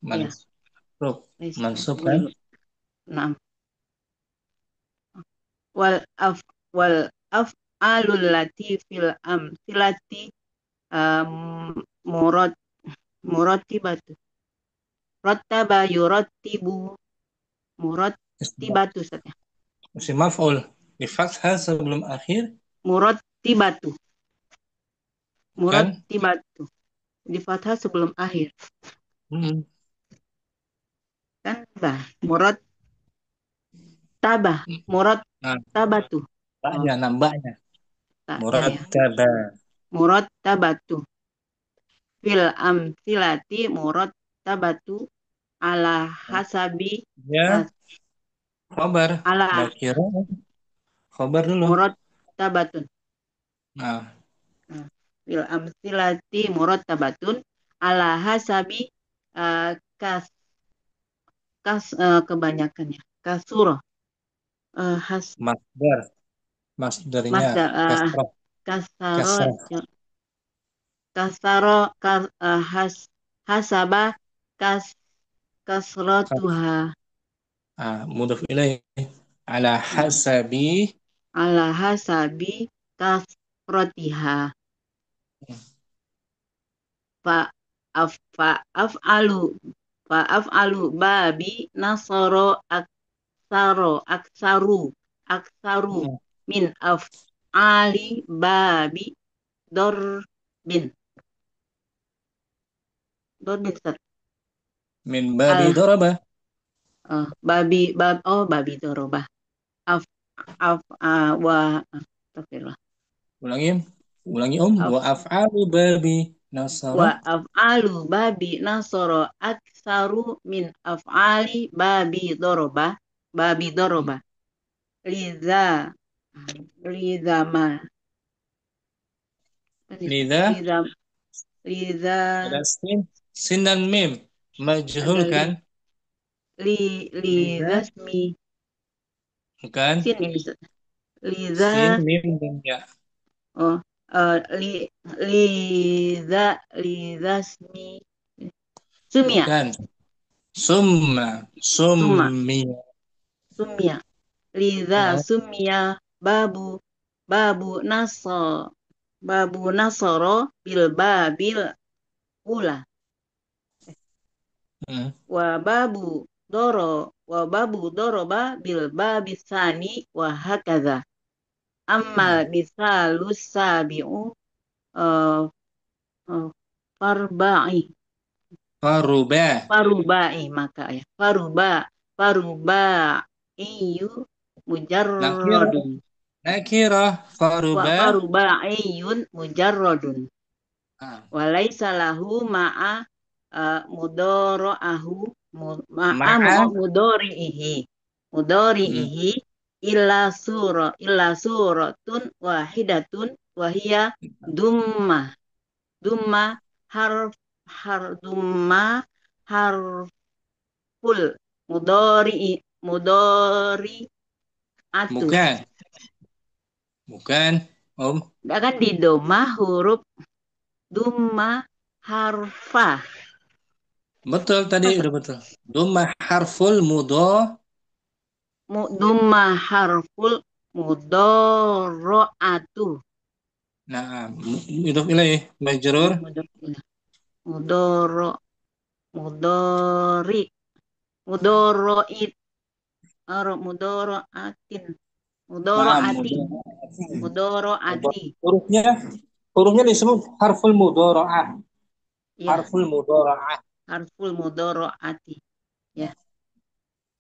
mansub. laisa Mansub kan? ghairu nah wal af wal af'alul lati fil amsilati murad muratibatu rattaba yurattibu murattibatu saja Isim maf'ul di fathah sebelum akhir murattibatu kan? murattibatu di fathah sebelum akhir Hmm. kan bah murattabah Nah, murattabatu oh mbaknya, nambahnya. tak ya Murattaba. murattabatu fil amsilati murattabatu ala hasabi Ya, kas khabar. ala Nakira. Khabar dulu. murattabatun Nah, nah, fil amsilati murattabatun ala hasabi kas kebanyakannya kasuro has masdar. Masdarnya masdar kasrah. kasaro Kasrah. kasaro hasaba kas Kas- kasrotuha Mudhaf ilaih. Ala ya hasabi. ala hasabi kasrotiha fa fa af'alu af'alu babi nasoro aksaru Hmm. min af'ali babi dorbin dorbin Ustaz. Min babi al doraba. babi doroba af af wa astagfirullah Ulangi. Ulangi af Wa af'alu babi nasara. wa af'alu babi nasoro aksaru min af'ali babi doroba liza liza ma Lidah. liza liza Ada sin. Sin dan mim. Majhul ada kan? Lidah. lidasmi Bukan. sin ini Ustaz. Sin, Liza mim, dan ya. oh li lidasmi sumia Bukan. Summa. summa Summiya. sumia liza Ya. sumia babu babu naso babu nasoro bil babil ula Hmm. wa babu doroba bil babisani wa hakaza Hmm. amal misalus sabi'u uh, uh, farba'i Faruba. faruba'i maka ya faruba'iyu Nakira. mujarrodun Nakira. wa Faruba. faruba'iyun mujarrodun Ah. walaisa lahu ma'a mudoro'ahu ma'a Ma'a. mudori'ihi Hmm. mudori'ihi illa suratun wahidatun wahia dumma dumma harf dumma harful mudori atu Bukan. Bukan. Om. kan di doma huruf dumma harfa Betul tadi masa udah betul. Duma harful mudho. dumma harful mudoro'atu Nah, mudhof ilaih majrur. mudoro mudori mudoroit mudoroatin Nah, mudoroati mudhof. mudoroati Hurufnya hurufnya disebut harful mudharaah. ya Harful mudharaah. harful mudoroati ya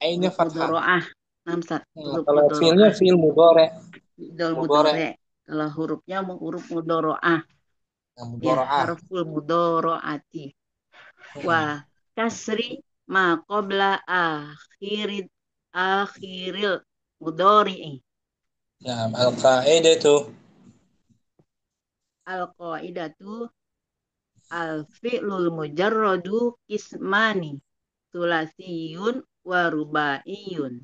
Ainnya huruf fathah. mudoroah namsat huruf Kalau fiilnya mudoroah fiil mudhari. dol Mudhari. mudore Kalau hurufnya huruf mudoro'ah. Yang Ya, mudharaah. harful mudoro'ati. Wa Hmm. kasri ma qabla akhiril mudori'i. Nah, al-qa'idah itu. Al-qaidatu al-fi'lul mujarradu kismani. Sulasiyun wa rubaiyun.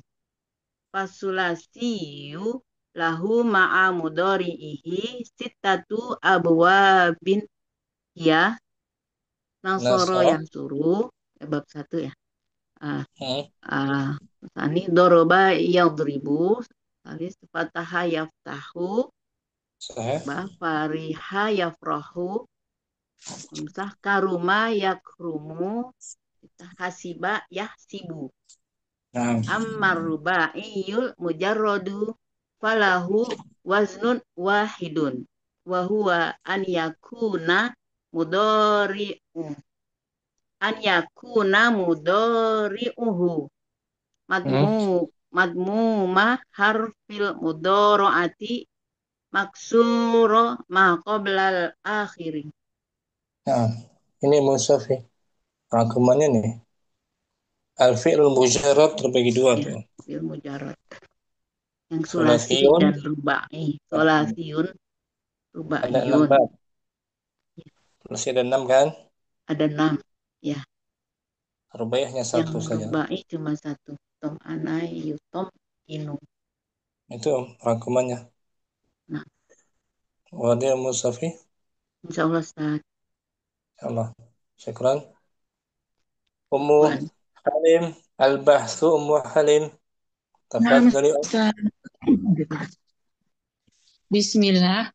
Fasulasiyu lahu ma'a mudori'ihi sittatu abwabin ya nasoro Nasara. yang suruh bab satu ya. Ah, Hmm. Tani doroba yadribu. Tadi fataha yaftahu. Sahih. Ba fariha yafrahu. Hamzah karuma yakrumu. Hasiba yahsibu. Nah, Ammar rubaiyul mujarradu falahu waznun wahidun wa huwa an yakuna mudhari'u an yakuna mudhari'uhu madmu hmm. madmuma harfil mudhari'ati maksuro ma qoblal akhiri. Nah, ini Musafi. Rangkumannya nih. Al-fi'lul mujarrad terbagi dua Ya, tuh. fil mujarrad yang sulasi Sulasiyun dan rubai. Sulasiyun ada 6 rubaiyun. bab. Sulasi ada 6 kan? Ada 6 ya. Rubaiyahnya Yang satu saja. rubai cuma satu. Tom anai yutom inu. Itu rangkumannya. Nah, Wadil Musafi. insya Allah Ustaz. Allah. Syukran. Ummu Wan. Halim. Al-Bahsu Ummu Halim. Nah, Tafadhali. Ustaz. Bismillah.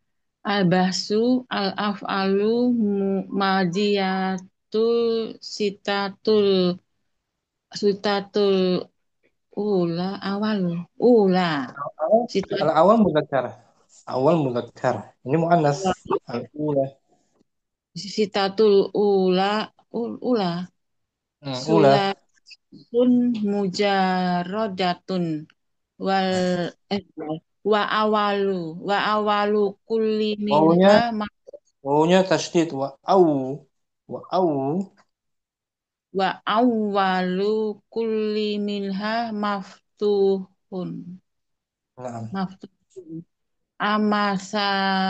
Al-bahsu al-af'alu madiyatul sitatul ula awal ula Al-awal mudzakkar. Awal mudzakkar. Ini muannas. Al-ula. sitatul ula ula Ula. sulasun mujarradatun wal eh, wa awalu kulli Wawunya minha wawunya tasydid wa au wa awwalu kulli minha maftuhun nah maftuhun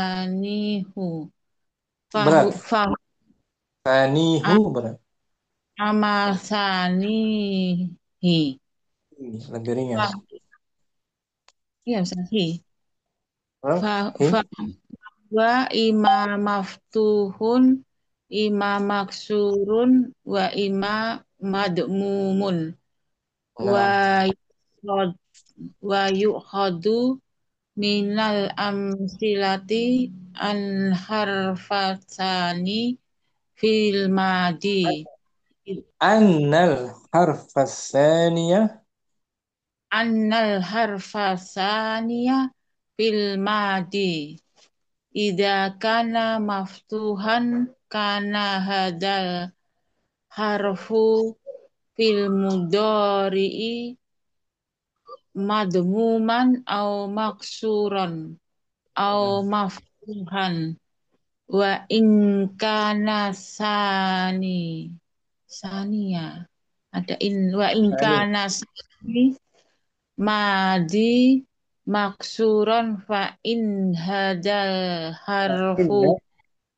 amasanihu fahu berat fahu tanihu a- berat amasanihi ini lebih ringan fa ya sahi Hah? fa Hi? fa wa ima maftuhun ima maksurun wa ima madmumun wa Nah, yukhad- wa yukhadu minal amsilati an harfatani fil madi annal harfa tsaniyah annal harfasaniya fil madi ida kana maftuhan kana hadal harfu fil mudori'i madmuman au maksuran au nah, maftuhan wa in kana sania ada in wa in tsani kana sani madi maksuran fa in hadal fa harfu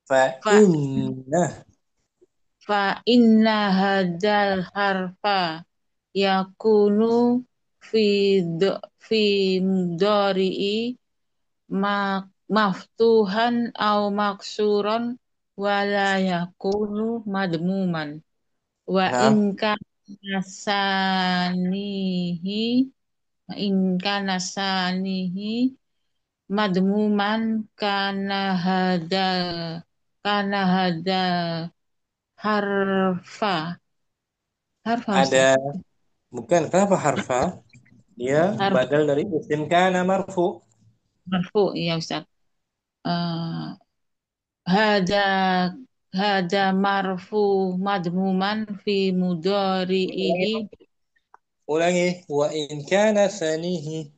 inna fa fa inna fa inna hadal harfa yakunu fi fi mudari'i maftuhan au maksuran wala yakunu madmuman wa in nah kana sanihi wa in kana sanihi madmuman kana hadal harfa harfa ada Ustaz bukan kenapa harfa dia harfa badal dari isim kana marfu marfu ya Ustaz. Eh, hada hada marfu madmuman fi mudhari'ihi ulangi wa in kana sanihi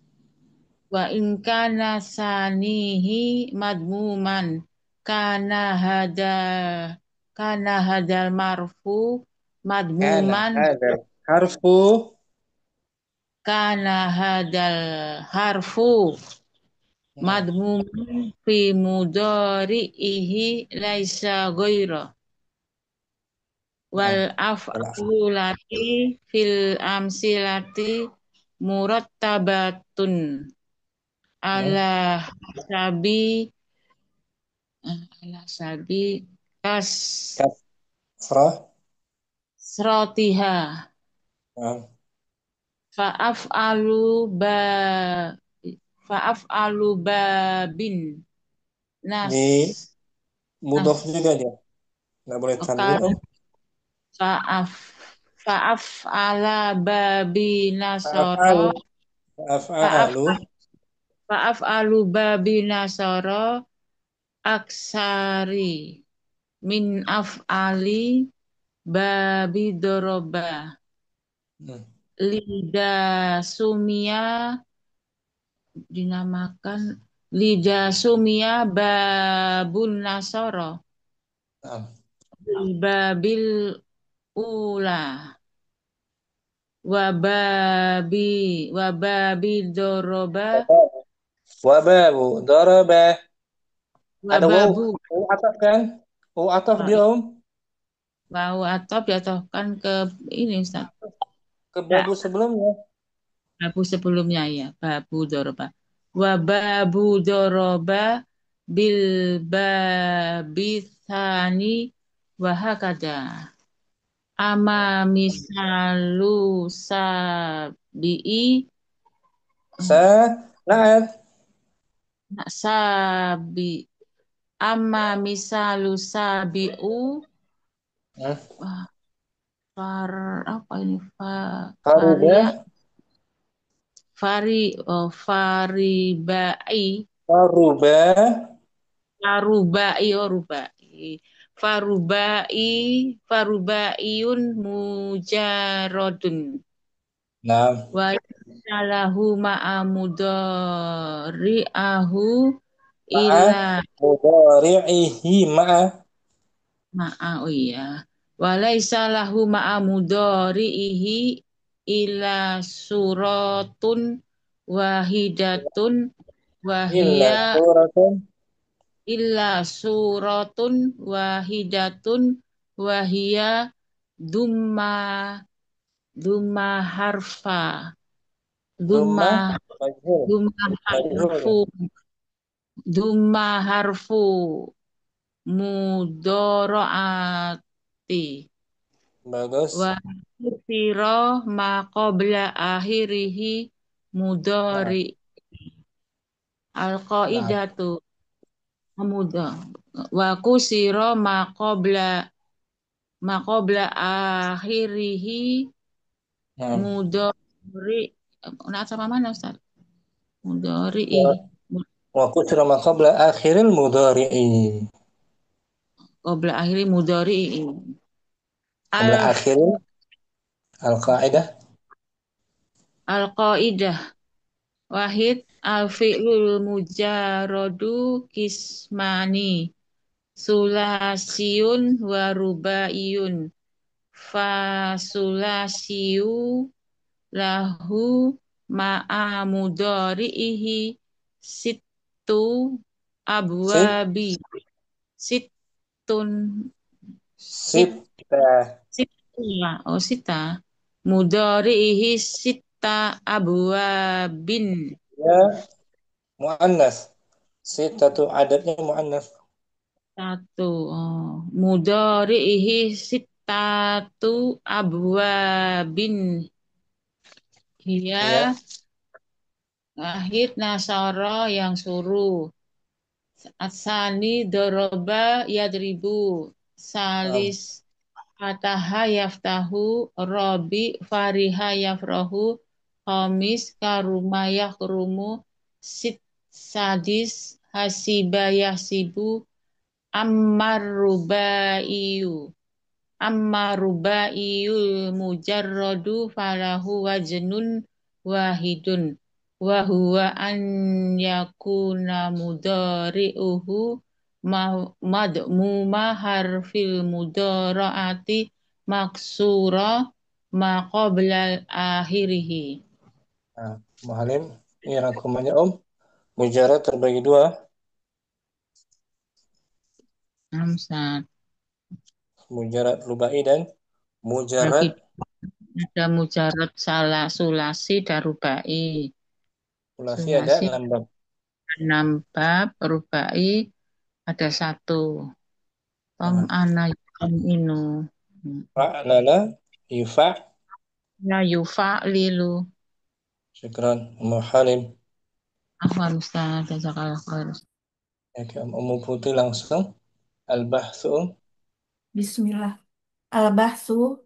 Wa in kana sanihi madmuman kana hada kana hadal marfu Kana madmuman hadal harfu. kana hadal harfu Hmm. madmuman fi mudhari'ihi laisa ghaira wal Nah, af'alu lati fil amsilati murattabatun hmm. ala sabi ala sabi Kasrah. kasrotiha Nah, fa'af'alu ba fa'af'alu babin nas di nas mudof juga dia. Nggak boleh tanwin, kan Om. fa'af fa'af'ala babi nasoro Fa'afalu. Fa'afalu. fa'af fa'af'alu babi nasoro aksari min af'ali babi doroba Hmm. lida sumia dinamakan lida sumia babun nasoro Nah. babil ula wababi doroba Wababu. Darabah. Ada wow. wababu Wow ataf kan? Wow ataf dia, Om. bau atau jatuhkan ke ini Ustaz. Ke Ya, babu sebelumnya. babu sebelumnya ya, babu doroba. Wababu doroba bil babi tsani wahakada. Ama misalu sabi'i Naat. sabi ama misalu sabi'u Hmm. ah, far apa ini varia Farubah. faribai Farubah. farubai oh rubai farubaiyun mujarodun Nah. wa salahu ma'amudori'ahu Ma'a. illa Mudari'ihi ma'a. oh iya walaisa lahu ma'amudori'ihi illa suratun wahidatun Illa wahia suratun. illa suratun wahidatun wahia dumma dumma harfa dumma Dumma. Majhul. dumma harfu Majhul. dumma harfu mudoroati Bagus. wa kusiro ma qabla akhirihi Nah. mudori Nah. al-qaidatu muda wa kusiro ma qabla akhirihi Nah. mudori nah sama mana Ustaz mudori Wa kusra ma qabla akhiril mudhari'i. qabla akhiri mudori Qabla al akhiril al-qa'idah. al-qaidah wahid al-fi'lul mujarradu kismani sulasiyun wa rubaiyun fasulasiyu lahu ma'a mudhari'ihi sittu Sit. abwabi sittun sit Sitta. sitta sita mudhari'ihi sitta abwabin Ya. Mu'annas. Sittatu adadnya mu'annas. satu mudhari'ihi sittatu abwabin Ya. hiya Ahid Nasara yang suruh. Asani doroba yadribu. Nah. Salis fataha yaftahu. Robi fariha yafrahu. Khomis karuma yakrumu. Sit sadis hasiba yasibu. Ammar rubaiyu. Ammar rubaiyul mujarradu falahu wajnun wahidun. wa huwa an yakuna mudhari'uhu madmuma harfil mudharaati maksura ma qabla akhirihi. Nah, Muhalim, ini rangkumannya Om. Mujarad terbagi dua. Amsat. Mujarad rubai dan mujarad Bagi ada mujarad salah sulasi dan rubai. sulasi ada Sulasi 6 bab. 6 bab, rubai ada 1. Tom Nah, ana yum inu. fa'lala, yufa, Ya yufa lilu. syukran, Muhalim. Ahwan Ustaz, jazakallah khair. Ya, Om Putih langsung. Al-Bahthu. Bismillah. Al-bahsu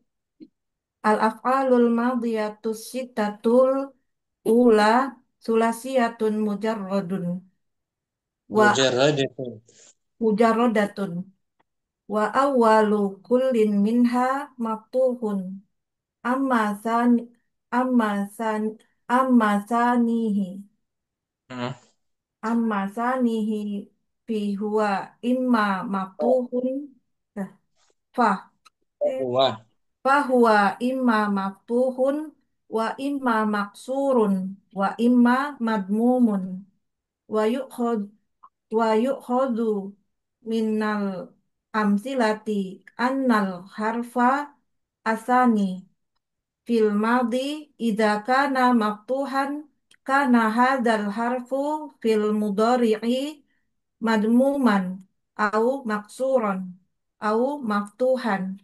al-af'alul madiyatu sittatul ula sulasiyatun mujarradun wa Mujarradatun. mujarradatun wa awwalu kullin minha maftuhun amma san amma san amma sanihi Hmm. amma sanihi fi huwa imma maftuhun eh, fa Wah. Fahuwa imma maftuhun wa imma maksurun wa imma madmumun wa yukhad wa yukhadu minnal amsilati annal harfa asani fil madi idza kana maftuhan kana hadzal harfu fil mudhari'i madmuman au maksuran au maftuhan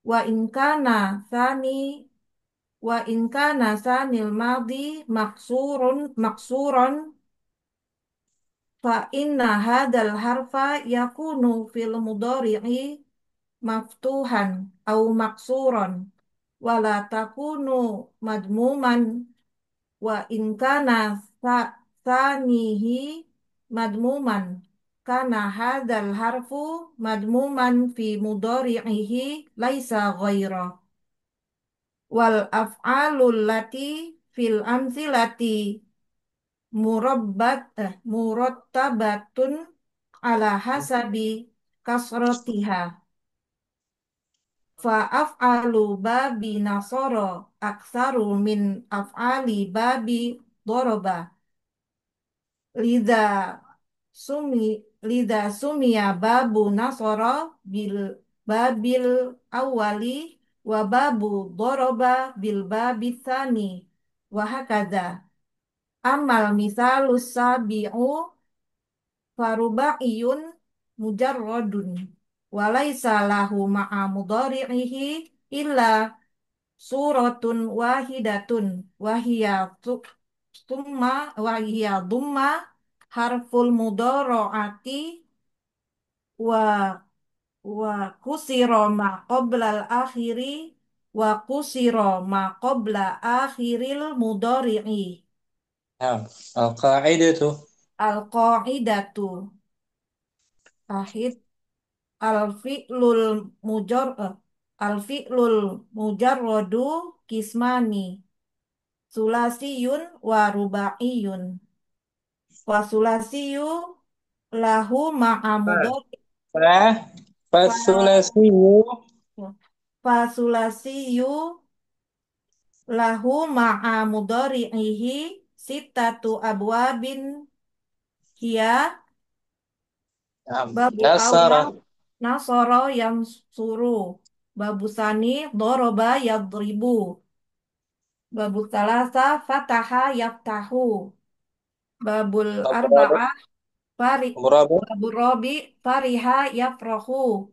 wa in kana sani wa in kana sanil madi maksurun fa inna hadal harfa yakunu fil mudhari'i maftuhan au maksuran wala takunu madmuman wa in kana sanihi madmuman kana hadal harfu madmuman fi mudhari'ihi laisa ghaira wal af'alul lati fil amsilati murattabatun ala hasabi kasrotiha fa af'alu babi nasoro aksaru min af'ali babi doroba lida lida sumia babu nasoro bil babil awali wa babu doroba bil babi tsani wa hakadha amal misalus sabi'u farubaiyun mujarradun walaysa lahu ma'a mudhari'ihi illa suratun wahidatun wahiyya dhumma harful mudhara'ati wa kusiro ma qabla al-akhiri wa kusiro ma qabla akhiril mudhari'i Nah, al-qa'idatu. al-qa'idatu ahid al-fi'lul mujar al-fi'lul mujarradu kismani sulasiyun wa rubaiyun wa sulasiyu lahu ma'a mudhari Fa, fa fasulasiyu. fa sulasiyu lahu ma'a mudhari'ihi sittatu abwabin hiya Nah, babu nasara. awal nasoro yang suruh babu sani doroba yadribu babu salasa fataha yaftahu babul Abraba. arba'ah fari Abraba. babul robi fariha yafrahu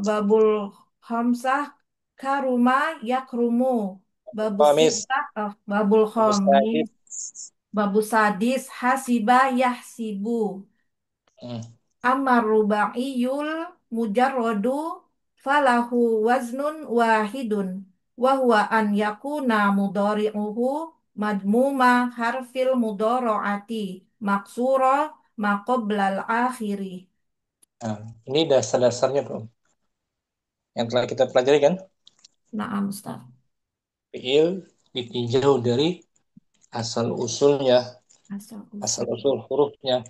babul khamsah karuma yakrumu babul Khamis. sitah babul Mustahil. khamis babul sadis hasiba yahsibu Hmm. Amar rubaiyul mujarradu falahu waznun wahidun wa huwa an yakuna mudhari'uhu madmuma harfil mudhara'ati maksura ma qoblal akhiri. Nah, ini dasar-dasarnya, Bro. Yang telah kita pelajari kan? Naam Ustaz. Fi'il ditinjau dari asal usulnya, Asal asal usul usul hurufnya,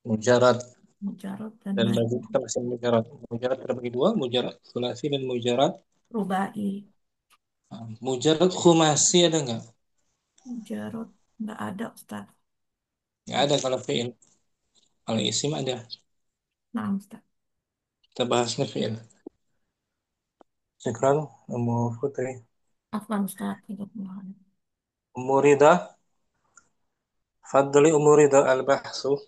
mujarad mujarad dan dan majrur. kita masih mujarad. Mujarad terbagi dua, mujarad sulasi dan mujarad. Rubai. Mujarad khumasi ada nggak? Mujarad nggak ada Ustaz. Nggak ada kalau fi'il. Kalau isim ada. Nah Ustaz. Kita bahasnya fi'il. Syukran, Ummu Putri. Afwan Ustaz. Jazakumullah. Ummu Rida, Fadli Ummu Rida al-bahsu.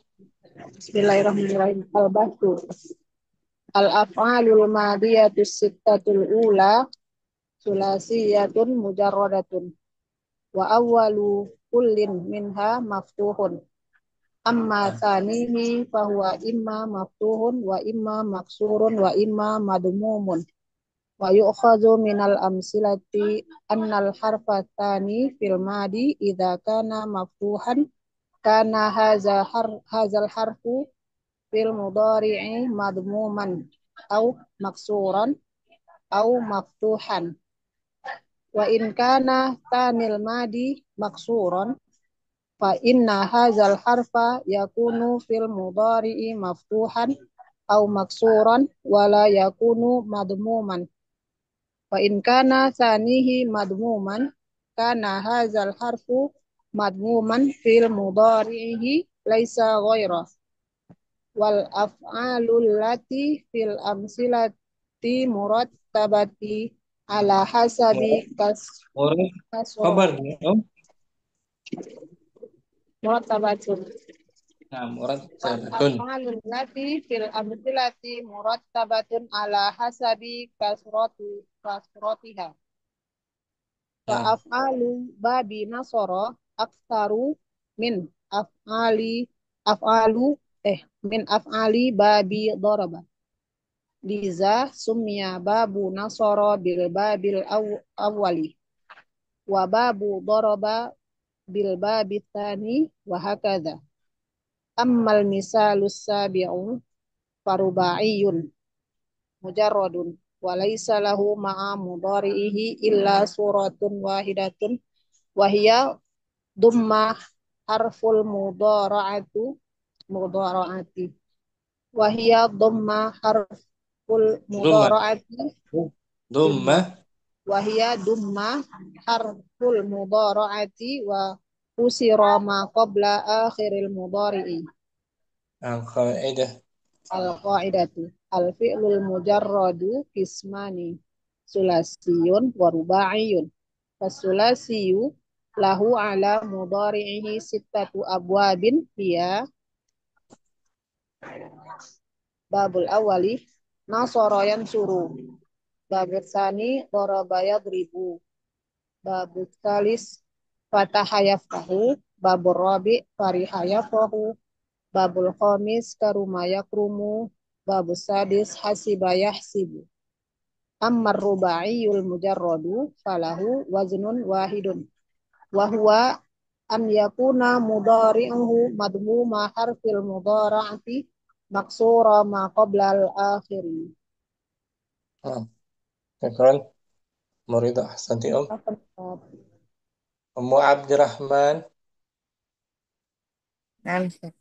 Bismillahirrahmanirrahim. Al-bahtu. Al-af'alul madiyatus sittatul ula sulasiyatun mujarradatun. Wa awwalu kullin minha maftuhun. Amma thanihi fahuwa imma maftuhun wa imma maksurun wa imma madmumun. Wa yu'khadhu minal amsilati annal harfa thani fil madi idza kana maftuhan kana hazal harfu fil mudhari'i madmuman au maksuran au maftuhan wa in kana tanil madi maksuran fa inna hadzal harfa yakunu fil mudhari'i maftuhan au maksuran wala yakunu madmuman fa in kana sanihi madmuman kana hadzal harfu madmuman fil mudhari'ihi laisa ghaira wal af'alul lati fil amsilati murattabati ala hasabi Murad, kasro kabarnya, Om? murattabatun Nah, murad wal sabatun. af'alul lati fil amsilati murattabatun ala hasabi kasrotiha wa Nah, af'alu babi nasoro aktaru min af'ali af'alu min af'ali babi daraba liza sumya babu nasoro bil babil awwali wa babu daraba bil babi tsani wa hakadha ammal misalus sabi'u farubaiyun mujarradun wa laysa lahu ma'a mudhari'ihi illa suratun wahidatun wa hiya dumma harful mudhara'ati wa hiya dumma harful Duma. mudhara'ati Duma. dumma wa hiya dumma harful mudhara'ati wa usira ma qabla akhiril mudhari'i Al-Qaidah. al-qa'idatu al-fi'lul mujarradu kismani sulasiyun wa rubaiyun fasulasiyu lahu ala mudhari'ihi sittatu abwabin hiya babul awali nasara yansuru babul tsani daraba yadribu babul tsalis fataha yaftahu babul rabi fariha yafrahu babul khamis karuma yakrumu babul sadis hasiba yahsibu ammar rubaiyul mujarradu falahu waznun wahidun wa huwa an yakuna mudhari'uhu madmuma harfil mudhara'ati maksura ma qabla al-akhiri. Syukran. Murida ahsanti, Om. Ummu Abdurrahman, Nah, Ustaz.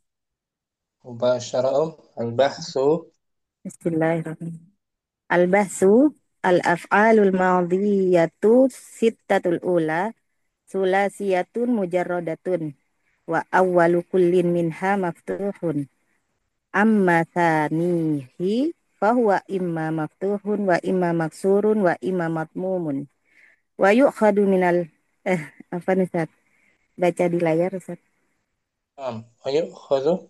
Mubasyara, Om. Al-bahsu. Bismillahirrahmanirrahim. Al-bahsu al-af'alul madiyatu sittatul ula sulasiyatun mujarradatun wa awwalu kullin minha maftuhun amma thanihi fahuwa imma maftuhun wa imma maksurun wa imma matmumun wa yu'khadu minal apa nih Ustaz? Baca di layar Ustaz. Ayo, khudu.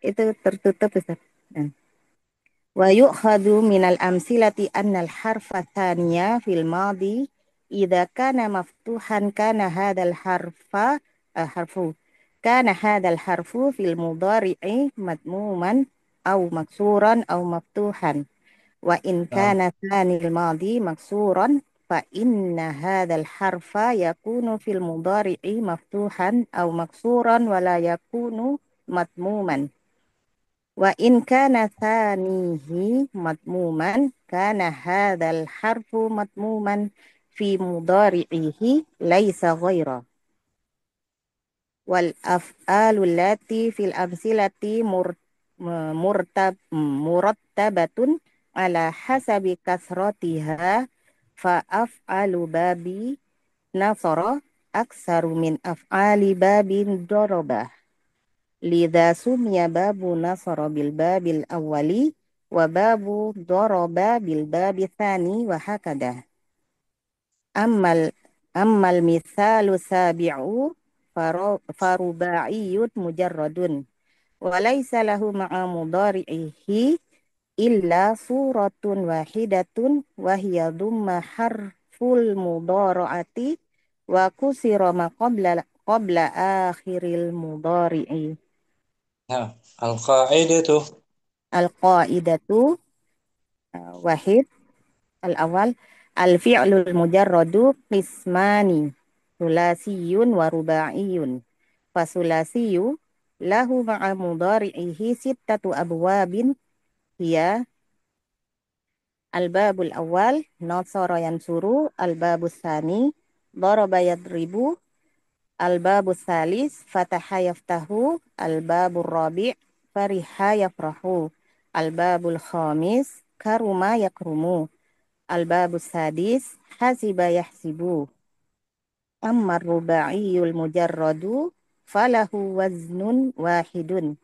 Itu tertutup Ustaz. Nah. Wa yu'khadhu minal amsilati annal harfa thaniya fil madi idza kana maftuhan kana hadzal harfu kana hadzal harfu fil mudhari'i madmuman aw maksuran aw maftuhan wa in kana thanil madi maksuran fa inna hadzal harfa yakunu fil mudhari'i maftuhan aw maksuran wa la yakunu madmuman. Wa in kana thanihi matmuman kana hadzal harfu matmuman fi mudhari'ihi laisa ghaira. wal af'alul lati fil amsilati murattabatun ala hasabi kasratiha fa af'alu babi nasara aksaru min af'ali babin darabah. Lidha sumya babu nasara bil babil awwali wa babu daraba bil babi thani wa hakada. Ammal mithalu sabi'u faruba'iyun mujarradun wa laysa lahu ma'a mudari'ihi illa suratun wahidatun wa hiya dhumma harful mudhara'ati wa kusira ma qabla akhiril mudhari'i. Nah, al-qa'idatu. Al-qa'idatu wahid al-awal al-fi'lul mujarradu qismani sulasiyun wa ruba'iyun. Fasulasiyu lahu ma'a mudhari'ihi sittatu abwabin hiya al-babul awal nasara yansuru, al-babus tsani daraba yadribu, al-babus tsalis fataha yaftahu, al-babur rabi' fariha yafrahu, al-babul khamis karuma yakrumu, al-babus sadis hasiba yahsibu. Amma ruba'iyul mujarradu falahu waznun wahidun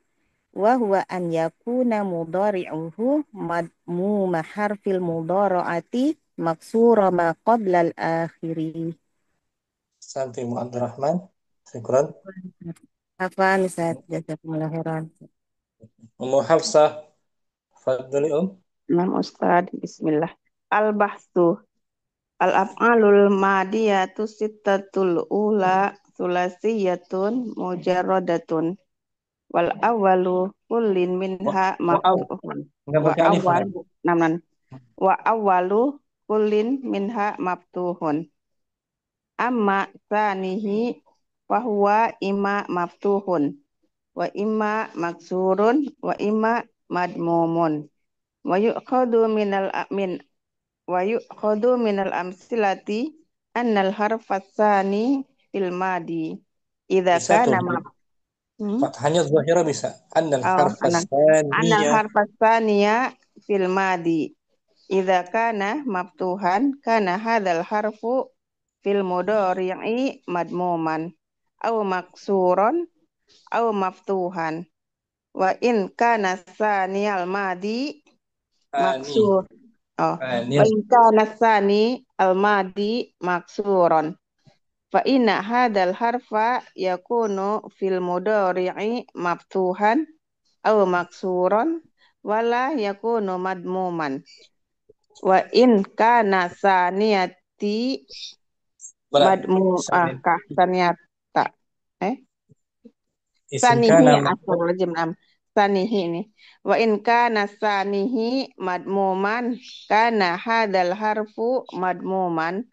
wa huwa an yakuna mudhari'uhu madmuma harfil mudhara'ati maksura ma qabla al-akhiri. Santi Abdurrahman. Syukran. Hafan Ustaz, jazakumullah khairan. Ummu Hafsah. Fadli Imam Ustadz, Bismillah. Al-bahsu. Al-af'alul madiyatu sittatul ula sulasiyatun mujarradatun. Wal awalu kullin minha maftuhun. Enggak Wa pakai alif awal enggak? naman. Wa awalu kullin minha maftuhun. Amma sanihi fahuwa imma maftuhun wa imma maksurun wa imma madmumun. Wa yu'khadu minal amsilati annal harfa tsani fil madi idza Bisa tuh. kana Fathahnya zahira bisa. Annal Oh, harfa anal tsaniyah. harfa tsaniya fil madi idza kana maftuhan kana hadzal harfu fil mudhari'i madmuman aw maksuron aw maftuhan wa in kana tsaniyal madi Tsani. maksur wa Tsaniyah. in kana tsani al madi maksuron fa inna hadzal harfa yakunu fil mudhari'i maftuhan aw maksuron wala yakunu madmuman wa in kana saniyati Bala. kah saniyata Isim sanihi kana astagfirullahaladzim sanihi ini wa in kana sanihi madmuman kana hadal harfu madmuman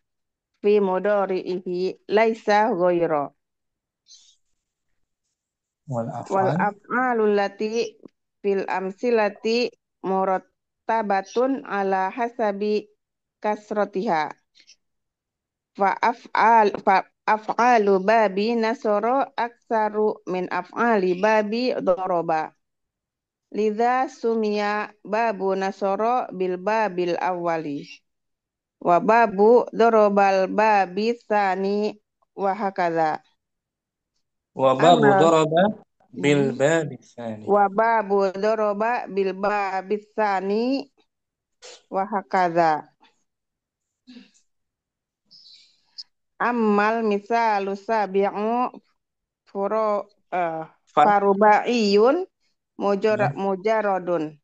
fi mudhari'ihi laisa ghayra wal wal af'al. af'alul lati fil amsilati murattabatun ala hasabi kasratiha fa af'alu babi nasoro aksaru min af'ali babi doroba. Lidha sumia babu nasoro bil babil awali. Wa babu dorobal babi tsani wa hakadha. Wa babu Amal daraba bil babi tsani. wa babu doroba bil babi tsani wa hakadha. Amal misalu sabi'u furo farubaiyun mujaradun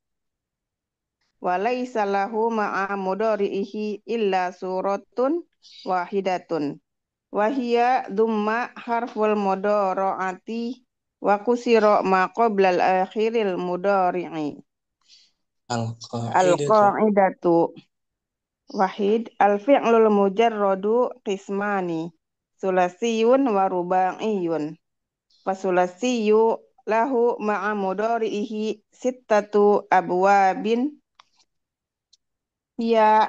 wa laisa lahu ma'a mudhari'ihi illa suratun wahidatun wa hiya dumma harful mudhara'ati wa kusira ma qabla al-akhiril mudhari'i al-qa'idatu wahid al-fi'lul mujarradu qismani sulasiyun wa ruba'iyun fasulasiyu lahu ma'a mudhari'ihi sittatu abwabin ya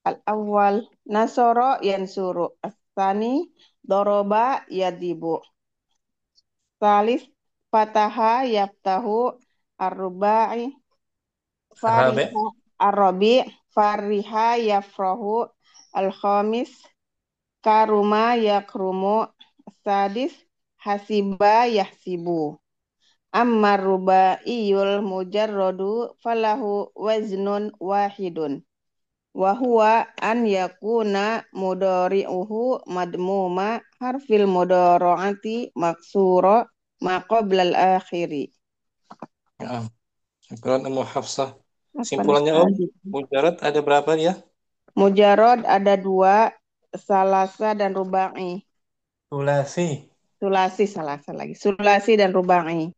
al-awwal nasara yansuru as-tsani daraba yadibu Salis fataha yaftahu ar-rubai Rabi. fariha ar-rabi fariha yafrahu al-khamis karuma yakrumu sadis hasiba yahsibu amma rubaiyul mujarradu falahu waznun wahidun wa huwa an yakuna mudhari'uhu madmuma harfil mudhari'ati maksura ma qabla al-akhiri. Nah, Syukran Ummu Hafsah. Apa Simpulannya Om, Ustaz? mujarad ada berapa ya? Mujarrad ada dua, salasa dan rubai. Sulasi. Salasa lagi. Sulasi dan rubai.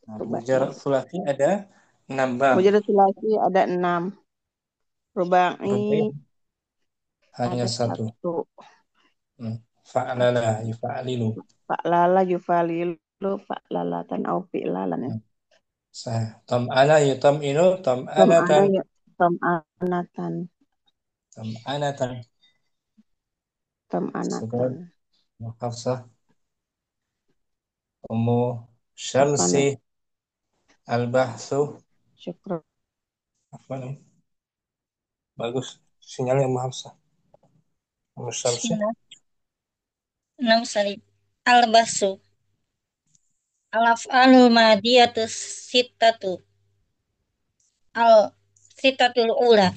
Nah, Rubai. mujarad sulasi ada 6 bab. Mujarrad sulasi ada 6. Rubai Rubai hanya ada 1. 1. Fa'lala yufa'lilu. Fa'lala yufalilu fa'lalatan au fi'lalan ya. Tam'ana yutam'inu Tam'ana tam'anatan. ya tam'anatan. Tam'anatan. Tam'anatan. Syukran Ummu Hafsah. Ummu Apa Syamsi nih? al-bahsu. Syukran. Apa nih? Bagus sinyalnya Ummu Hafsah. Ummu Syamsi. Bismillah. 6 salib. Al-basu. Al-af'alul madiyatu sittatu. Al-sittatul ula.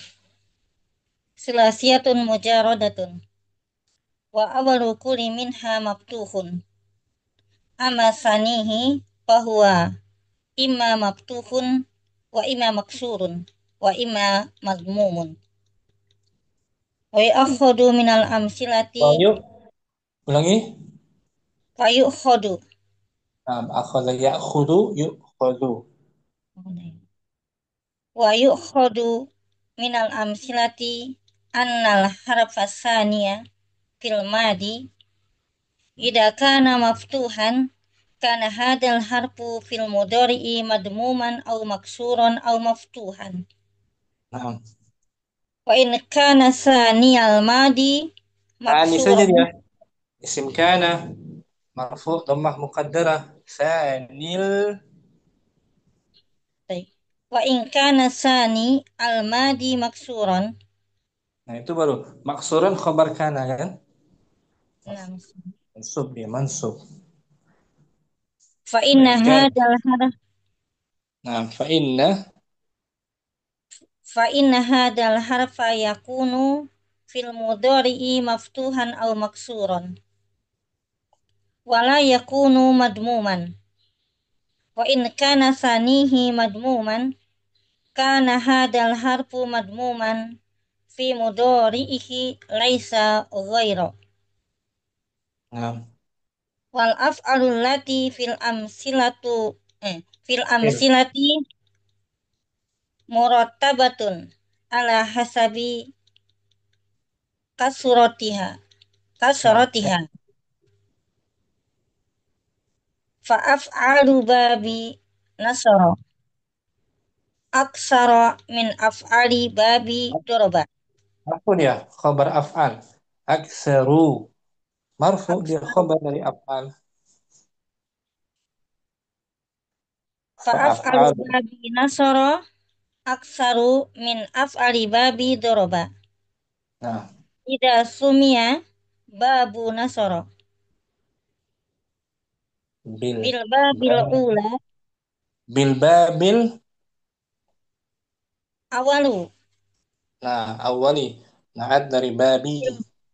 Silasiyatun mujarodatun. Wa awalu kulli minha maftuhun. Amma sanihi fahuwa imma maftuhun wa imma maksurun wa imma madmumun. Wa ya'khudhu minal amsilati Yuk, ulangi. wa yu'khudhu. Akhadha ya'khudhu yu'khudhu. Wa yu'khadhu minal amsilati annal harfa saniya fil madi idza kana maftuhan kana hadal harfu fil mudhari'i madmuman aw maksuran aw maftuhan Nah, wa in kana saniyal madi ini saja maksuran dia. Isim kana marfu dhammah muqaddarah sanil. wa in kana sani al madi maksuran. Nah, itu baru maksuran khabar kana kan? Nah, Mansub dia, mansub. fa Wa inna in kana. hadal harf Nah, fa inna hadal harfa yakunu fil mudhari'i maftuhan aw maksuran wala yakunu madmuman wa in kana sanihi madmuman kana hadal harfu madmuman fi mudhari'ihi laisa ghaira nah, wal af'alul lati fil fil. amsilati murattabatun ala hasabi kasuratiha Nah, kasuratiha fa af'alu babi nasara aksara min af'ali babi doroba. apa dia? Khabar af'al. Aksaru. Marfu dia khabar dari af'al. Fa af'alu Fa'af'al. babi nasara aksaru min af'ali babi doroba. Nah, Ida sumia babu nasara bil bil babil ula bil babil. awalu Nah, awali. Naat dari babi.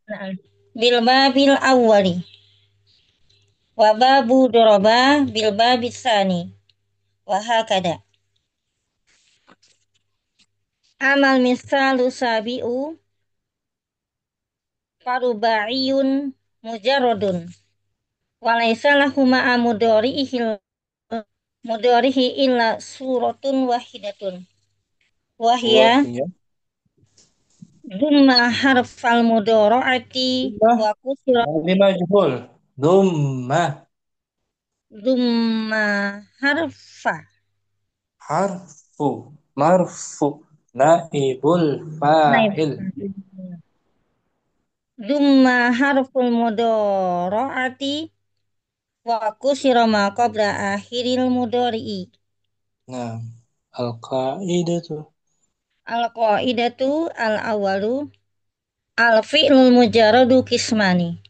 nah, bil babil awali wa babu doroba bil babi sani wa hakada. Amal misalu sabi'u faruba'iyun mujarrodun walaysa lahu ma'a mudharihi illa suratun wahidatun wahia Wahiyah. dumma harfal mudhara'ati Nah, wa kusira ini majhul. Dumma. dumma harfa Harfu. Marfu. Naibul naib fa'il. dumma harful mudhara'ati wa kusira ma qabla akhiril mudhari'i. Nah, al-qaidatu. Al-qaidatu al-awalu al-fi'lul mujarradu kismani.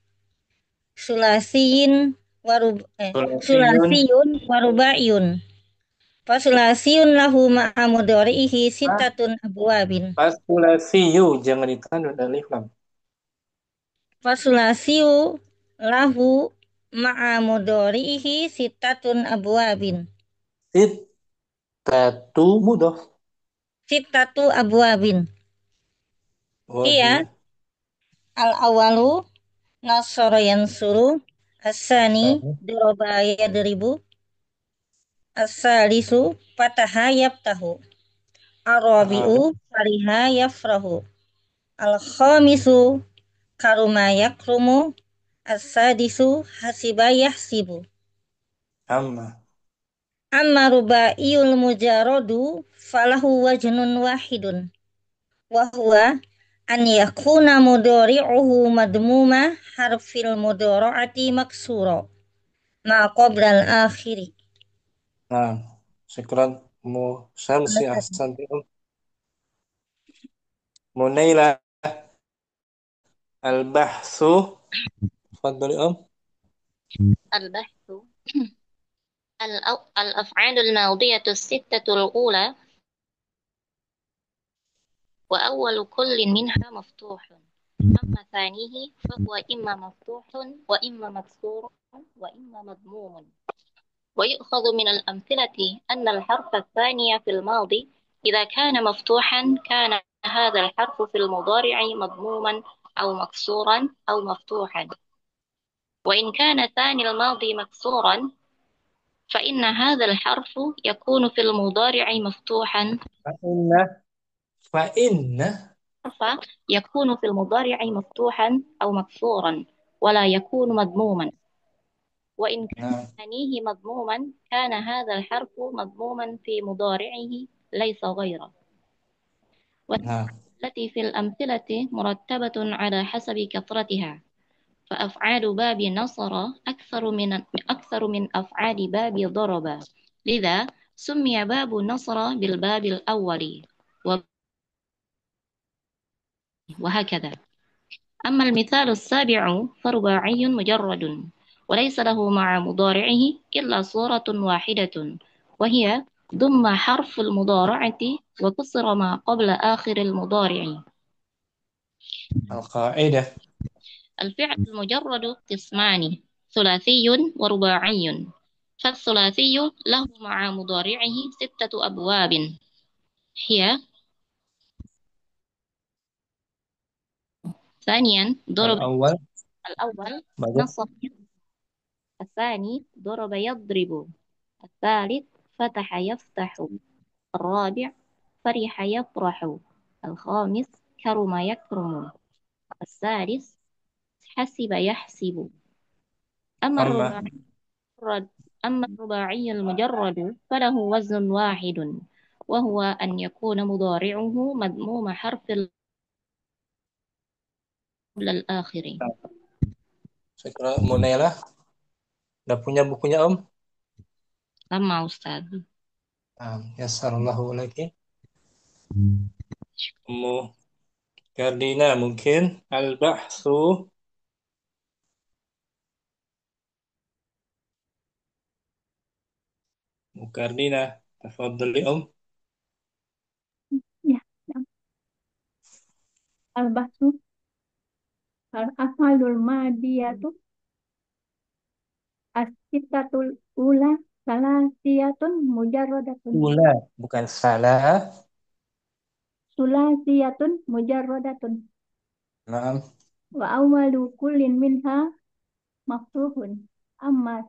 Sulasiyin Sulasiyun. sulasiyun warubaiyun. Fasulasiyun lahu ma'a mudhari'ihi Ah, sittatun abwabin. pas sulasiyu jangan ditanduk alif lam. Fasulasiyu lahu ma'a mudhari'ihi sittatun abwabin. Sittatu mudhaf. Sittatu abwabin. Iya Wahiyah. al-awalu nasara yansuru. As-sani Sani. daraba yadribu. As-salisu fataha yaftahu. Ar-rabi'u Ah, fariha yafrahu. Al-khamisu karuma yakrumu. As-sadisu hasiba yahsibu. amma. Amma rubaiyul mujarradu falahu wajnun wahidun. Wa huwa an yakuna mudhari'uhu madmuma harfil mudhara'ati maksura ma qabla al-akhiri. Nah, syukran Syamsi ahsanti Munaila al-bahsu. Tafadhali البحث الأفعال الماضية الستة الأولى وأول كل منها مفتوح، أما ثانيه فهو إما مفتوح وإما مكسور وإما مضموم. ويؤخذ من الأمثلة أن الحرف الثاني في الماضي إذا كان مفتوحا كان هذا الحرف في المضارع مضموما أو مكسورا أو مفتوحا، وإن كان ثاني الماضي مكسورا فإن هذا الحرف يكون في المضارع مفتوحا فإن يكون في المضارع مفتوحا أو مكسورا ولا يكون مضموما، وإن كان ثانيه مضموما كان هذا الحرف مضموما في مضارعه ليس غيره. والتي في الأمثلة مرتبة على حسب كثرتها، فأفعال باب نصر أكثر من أفعال باب ضرب، لذا سمي باب نصر بالباب الأول وهكذا. أما المثال السابع فرباعي مجرد وليس له مع مضارعه إلا صورة واحدة، وهي ضم حرف المضارعة وكسر ما قبل آخر المضارع. القاعدة الفعل المجرد قسمان ثلاثي ورباعي، فالثلاثي له مع مضارعه 6 أبواب، هي ثانيا ضرب الأول نصب، الثاني ضرب يضرب، الثالث فتح يفتح، الرابع فرح يفرح، الخامس كرم يكرم، السادس حسب يحسب. أما الرباعي المجرد فله وزن واحد، وهو أن يكون مضارعه مضموم حرف قبل الآخر. Syukran Munaila. Udah punya bukunya Om? Lama Ustaz. Yassarallahu lagi. Kardina mungkin al-bahsu. Mukardina, tafadhali Om. Ya, al-bahsu al-afalul madiyatu as-sittatul ula salasiyatun mujarradatun. Ula, bukan salah. Sulasiyatun mujarradatun. Naam. Wa awwalu kullin minha maftuhun. Amma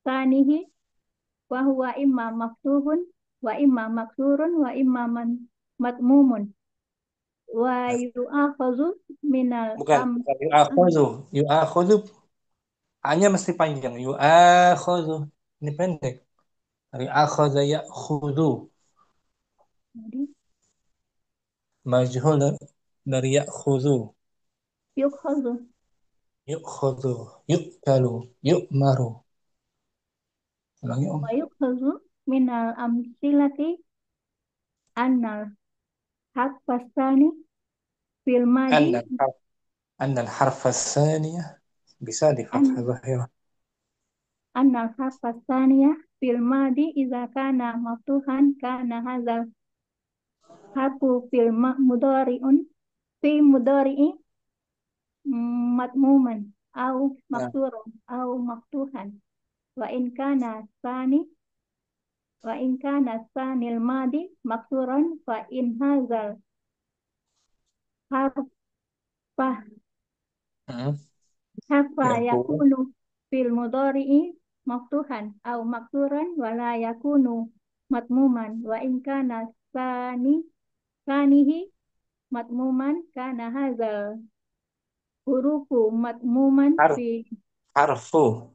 sanihi wa huwa imma maftuhun wa imma maksurun wa imma matmumun. Wa yu'akhazu minal Bukan yu'akhazu hanya mesti panjang. Yu'akhazu ini pendek. Dari akhadha ya'khudhu. Majhul dari ya'khudhu. Yu'akhazu. yu'khadhu, yu'kalu, yu'maru. Ulangi Om. Wa yu'khadhu minal amsilati annal harfasani fil madi Anna al-harf anna al-harf ats-tsaniyah bisa di an fathah zahirah. annal harfasaniya fil madi idza kana maftuhan kana hadzal harfu fil mudhari'un fi mudhari'i matmuman au Nah, maksuran au maftuhan wa in kana sani wa in kana sanil madi maksuran fa in hadzal harfa hmm, harfa yakunu yakunu fil mudhari'i maftuhan au maksuran wa la yakunu matmuman wa in kana sanihi matmuman kana hadzal hurufu matmuman harf fi harfu.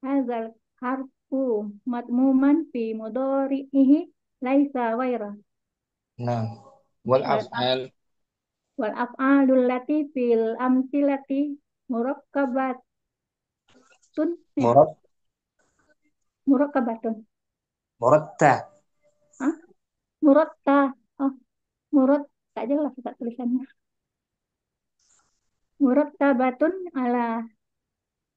hadzal harfu matmuman fi mudhari'ihi laisa waira Nah, wal wal af af'al wal af'alul lati fil amsilati murakkabatun ya murad murakkabatun muratta. ah muratta oh murad tak jelas tak tulisannya murattabatun ala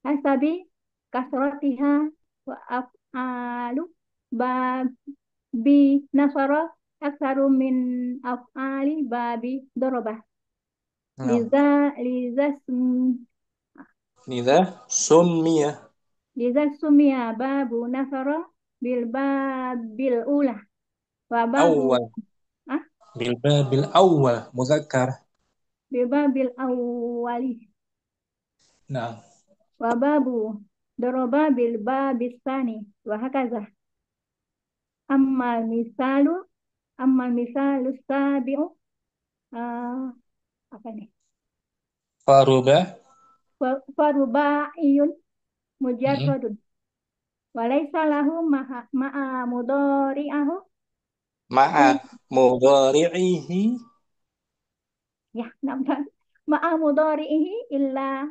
hasabi kasratiha wa af'alu babi nasara aksaru min af'ali babi dorobah Nah, liza lidha summiya sumia babu nasara bil babil ula wa babu awwal ah bil babil awwal muzakkar. bil babil awwali Nah, wa babu doroba bil babis sani wa hakaza ammal misalu ammal misalu sabi'u ah, apa nih faruba farubaiyun hmm, mujarradun walaysa lahu ma'a mudhari'ahu ma'a i mudhari'ihi. ya nampak ma'a mudhari'ihi illa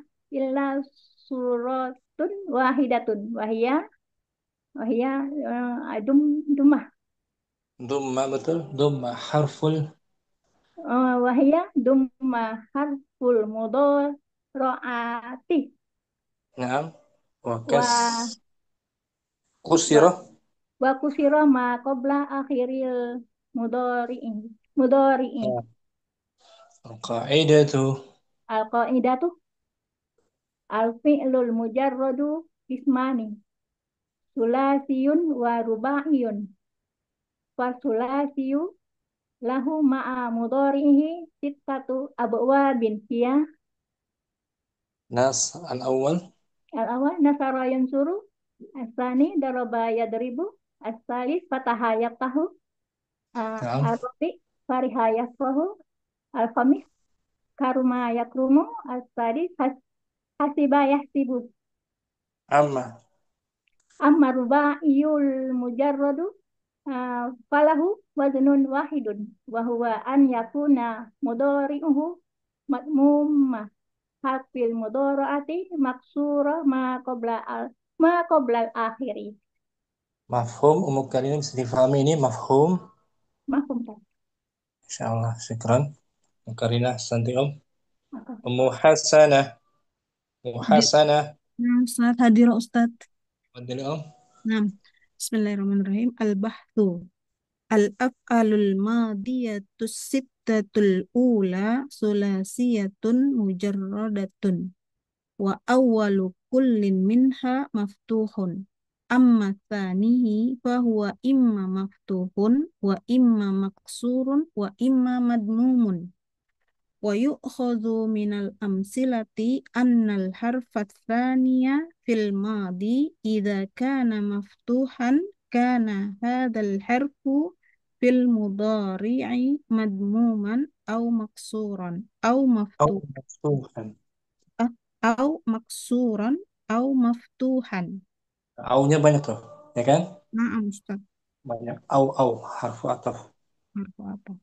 suratun wahidatun wahia dumah Dumma betul, dumma harful. wahia dumma harful mudhari'ati Naam, wa kas wa wa kusirah. wa kusira ma qabla akhiril mudhari'i Nah, al-qa'idatu al-qaidatu al-fi'lul mujarradu ismani sulasiyun wa rubaiyun fa sulasiyu lahu ma'a mudharihi sittatu abwabin hiya nas al-awwal. al-awwal nasara yansuru asani daraba yadribu as-salis fataha yaftahu Naam, al-rabi fariha yafrahu al-khamis karuma yakrumu as-sadis hasiba yahsibu amma amma rubaiyul mujarradu falahu waznun wahidun wa huwa an yakuna mudhari'uhu matmumma harfil mudhari'ati maksura ma qabla al akhiri mafhum umum kali ini bisa difahami ini mafhum. mafhum tak Insyaallah, syukran. Karina santi Om. maka Ummu Hasanah, Ummu Hadir. Hasanah. Nah, Ustaz hadir Ustaz. Fadhil Om. Nah, Bismillahirrahmanirrahim. Al-bahthu. Al-af'alul madiyatu sittatul ula sulasiyatun mujarradatun. Wa awwalu kullin minha maftuhun. Amma thanihi fahuwa imma maftuhun wa imma maksurun wa imma madmumun. Wa yu'khadhu minal amsilati annal harfa tsaniya fil madi idza kana maftuhan kana hadzal harfu fil mudhari'i madmuman aw maksuran aw Au maftuh maftuhan. aw maksuran aw maftuhan. Aunya banyak tuh, ya kan? Na'am Ustaz. Banyak. Au harfu ataf. Harfu apa?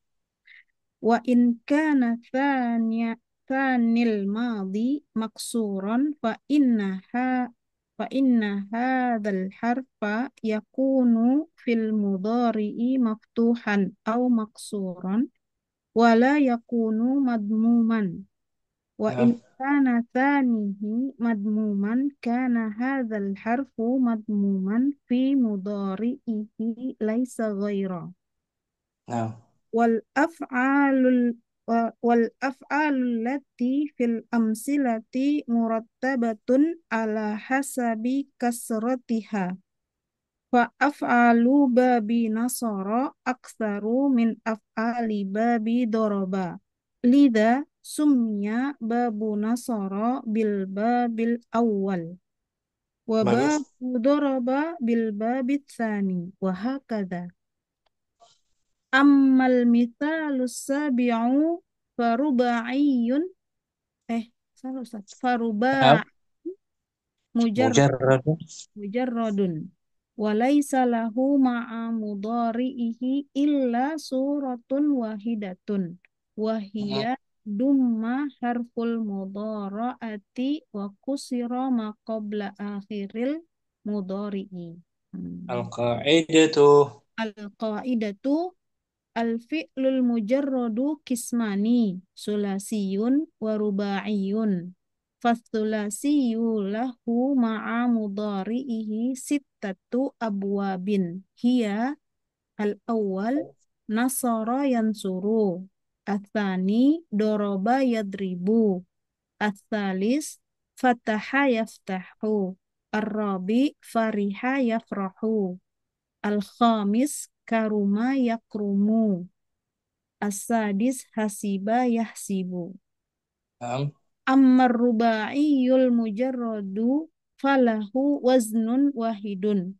Wa in kana thaniya thanil madi maksuran fa inna hadzal harfa yakunu fil mudhari'i maftuhan aw maksuran wa la yakunu madmuman. Wa نعم in kana thanihi madmuman kana hadzal harfu madmuman fi mudhari'ihi laisa ghaira. نعم Wal af'alul wal af'alul lati fil amsilati murattabatun ala hasabi kasratiha. Fa af'alu babi nasara aktsaru min af'ali babi daraba. Lida sumya babu nasara bil babil awal. Wa bagus. babu daraba bil babil tsani. Wa hakadha. Ammal mithalus sabi'u farubaiyun salah Ustaz. نعم Mujarrad مجرد mujarradun wa laisa lahu ma'a mudhari'ihi illa suratun wahidatun wa hiya dumma harful mudhara'ati wa kusira ma qabla akhiril mudhari'i. القاعدة Al-qaidatu al-fi'lul mujarradu kismani sulasiyun wa rubaiyun. Fasulasiyu lahu ma'a mudhari'ihi sittatu abwabin. Hiya al-awwal nasara yansuru. Athani doroba yadribu. Athalis fataha yaftahu. Ar-rabi fariha yafrahu. Al-khamis karuma yakrumu. As-sadis hasiba yahsibu. نعم Ammar rubaiyul mujarradu falahu waznun wahidun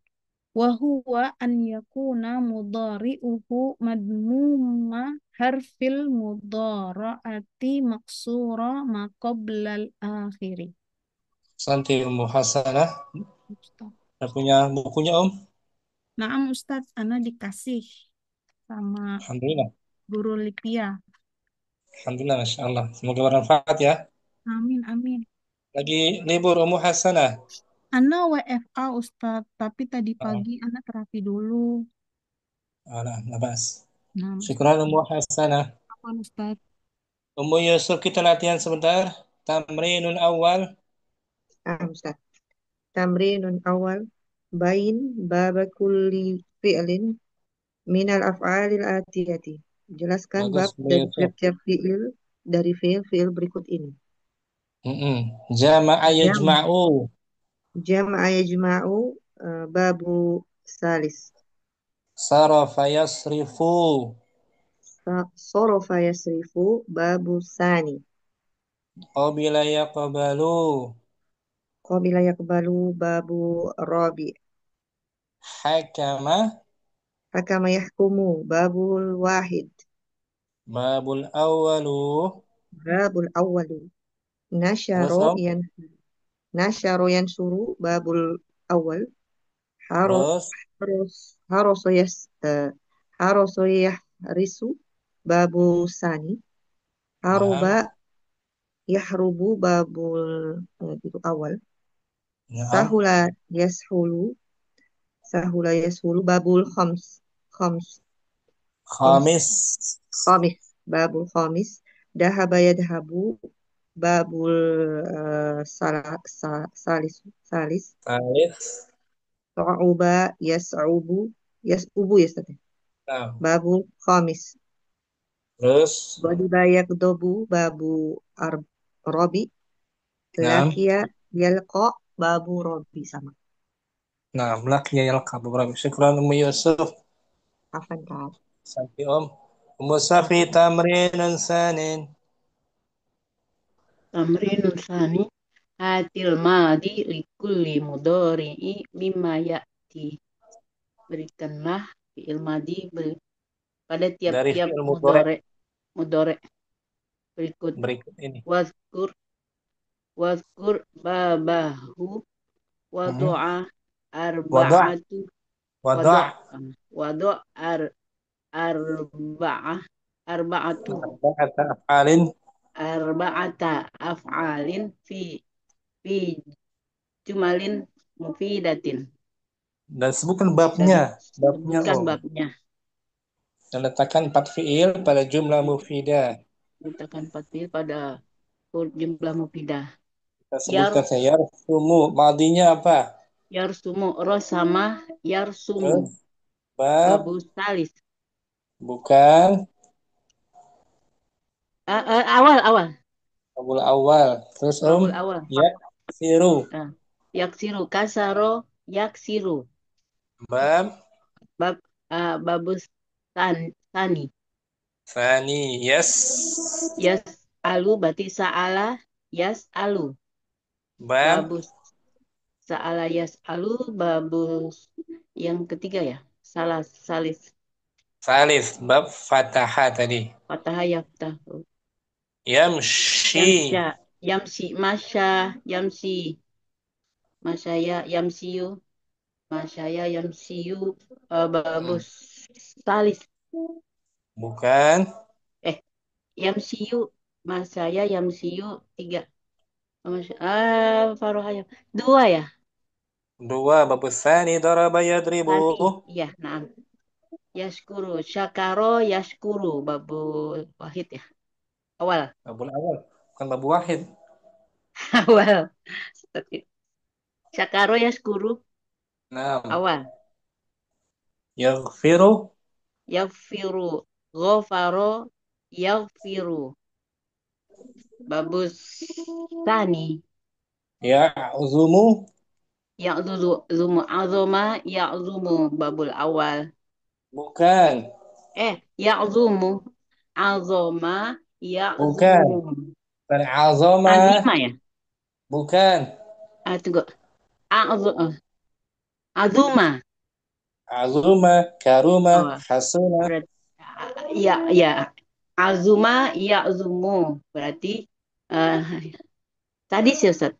wa huwa an yakuna mudhari'uhu madmuma harfil mudhara'ati maksura ma qablal akhiri. Santi Ummu Hasanah. Ustaz. Punya bukunya Om? Naam Ustaz, ana dikasih sama Alhamdulillah. guru Lipia. Alhamdulillah, Masya Allah. Semoga bermanfaat ya. Amin, amin. Lagi libur Ummu Hasanah. Ana WFA Ustaz, tapi tadi Oh, pagi ana terapi dulu. alah, nabas. Nah, Syukran Ummu Hasanah. apa Ustaz? Ummu Yusuf, kita latihan sebentar. Tamrinul awal. Ustaz. Tamrinun awal. Bain baba kulli fi'lin minal af'alil atiyati. Jelaskan Bagus, bab Ummu dari Yusuf. tiap-tiap fi'il dari fi'il berikut ini. Jama'a Jam yajma'u. Jama'a yajma'u babu salis. Sarafa yasrifu. Sorofa yasrifu babu sani. Qabila yaqbalu. Qabila yakbalu babu rabi. Hakama. Hakama yahkumu babul wahid. Babul awalu. Babul awalu. Terus Om. Nasyaro yansuru babul awal. Terus. Haroso yahrisu babu sani. Naam. Haroba yahrubu babul itu awal. Naam. Sahula yashulu babul khams. Khamis. Babul khamis. Dahaba yadhabu babul salis. Salis. Sa'uba yas'ubu ya Ustaz. Naam. Babul khamis. Terus. Ghadiba yakdobu babu robi. Naam. Lakia yalqa babu robi sama. Naam. Lakiya yalqa babu robi. Syukran Ummu Yusuf. Afan Kak. Santi Om. Ummu Safi tamrinun sanin. Tamrinun sani hatil madi likulli mudhari'i mimma ya'ti. Berikanlah fi'il madi pada Dari tiap-tiap fi'il mudhari' mudhari berikut. ini. Wazkur babahu wadu'a arba'atu Wada' arba'atu arba'ata af'alin arba'ata af'alin fi jumalin mufidatin. Dan sebutkan Dan babnya. Babnya sebutkan Om. babnya. Dan letakkan 4 fiil pada jumlah mufidah. Letakkan 4 fiil pada jumlah mufidah. Kita sebutkan saya yarsumu. Madinya apa? Yarsumu. Ro sama yarsumu. Terus bab. Babu salis. Bukan. Awal. Babul awal. Terus Babul awal. Yaksiru. Yaksiru. Kasaro yaksiru. Bab. Babus tani. Sani. Yes. Yes. Alu berarti sa'ala. Yes. Alu. Bab. Babus. Sa'ala yes. Alu. Babus. Yang ketiga ya. Salis. Salis. Bab fataha tadi. Fataha yaftahu. Yamshi. Yamsi. Masya. Yamsi. Masyaya. Yamsiyu. Masyaya. Yamsiyu. Babus. Salis. Bukan. Yamsiyu. Masaya. Yamsiyu. 3. Farohaya. 2 ya? 2. Babus sani daraba yadribu. Iya, nah. Yashkuru. Syakaro yashkuru. Babu wahid ya? Awal. Babul awal. Bukan babu wahid. Awal. Syakaro yashkuru. Nah. Awal. Yaghfiru. Yaghfiru. Ghafaro yaghfiru. Babus tani. Ya'zumu. Ya'zumu. Azoma ya'zumu. Babul awal. Bukan. Ya'zumu. Azoma ya'zumu. Bukan. Azoma. Azima ya? Bukan. Tunggu. Azuma. Azuma, karuma, hasuna. Ya. Azuma ya'zumu. Berarti tadi sih Ustaz.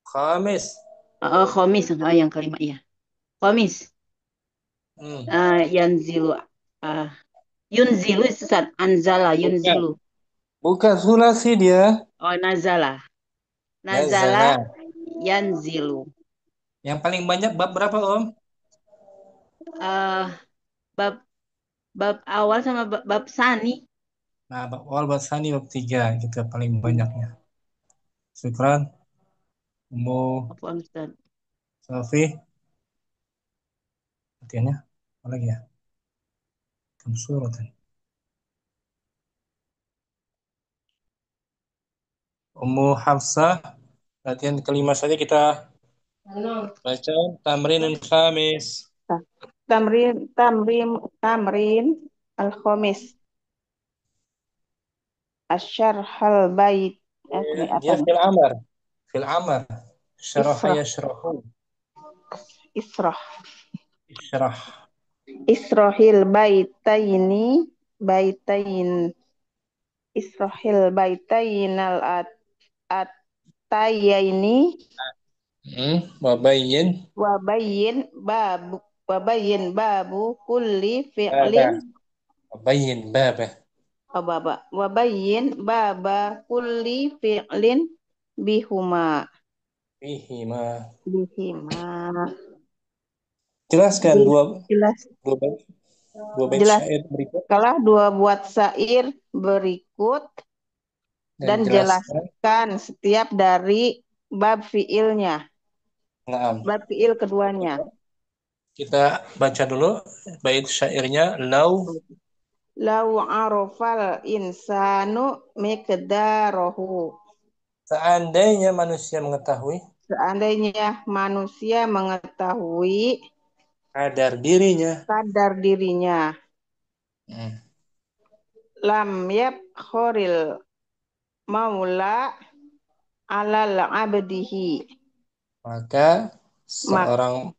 Khamis. Khamis. Yang kelima iya. Khamis. Yanzilu. Yunzilu Ustaz. Anzala yunzilu. Bukan sulasi dia. Nazala. Nazala yanzilu. Yang paling banyak bab berapa Om? Bab awal sama bab sani. Nah, bab awal, bab sani, bab 3 gitu paling banyaknya. Syukran. Sofi. Latihannya apa lagi ya? Kam suratan. Ummu Hafsah. Latihan kelima saja kita baca tamrinun khamis. Tamrin al-khamis. Asyarhal bait. Dia fil amar. Syaraha yashrahu. Israh. Israhil baitayin al-atayaini. Wabayyin babu kulli fi'lin. Wabayyin baba kulli fi'lin bihima. Jelaskan dua bait syair berikut. Kalau 2 buat syair berikut dan jelaskan setiap dari bab fiilnya. Bab fiil keduanya. Kita baca dulu bait syairnya. Lau arafal insanu miqdarahu. Seandainya manusia mengetahui kadar dirinya. Lam yabkhoril maula alal abdihi. Maka seorang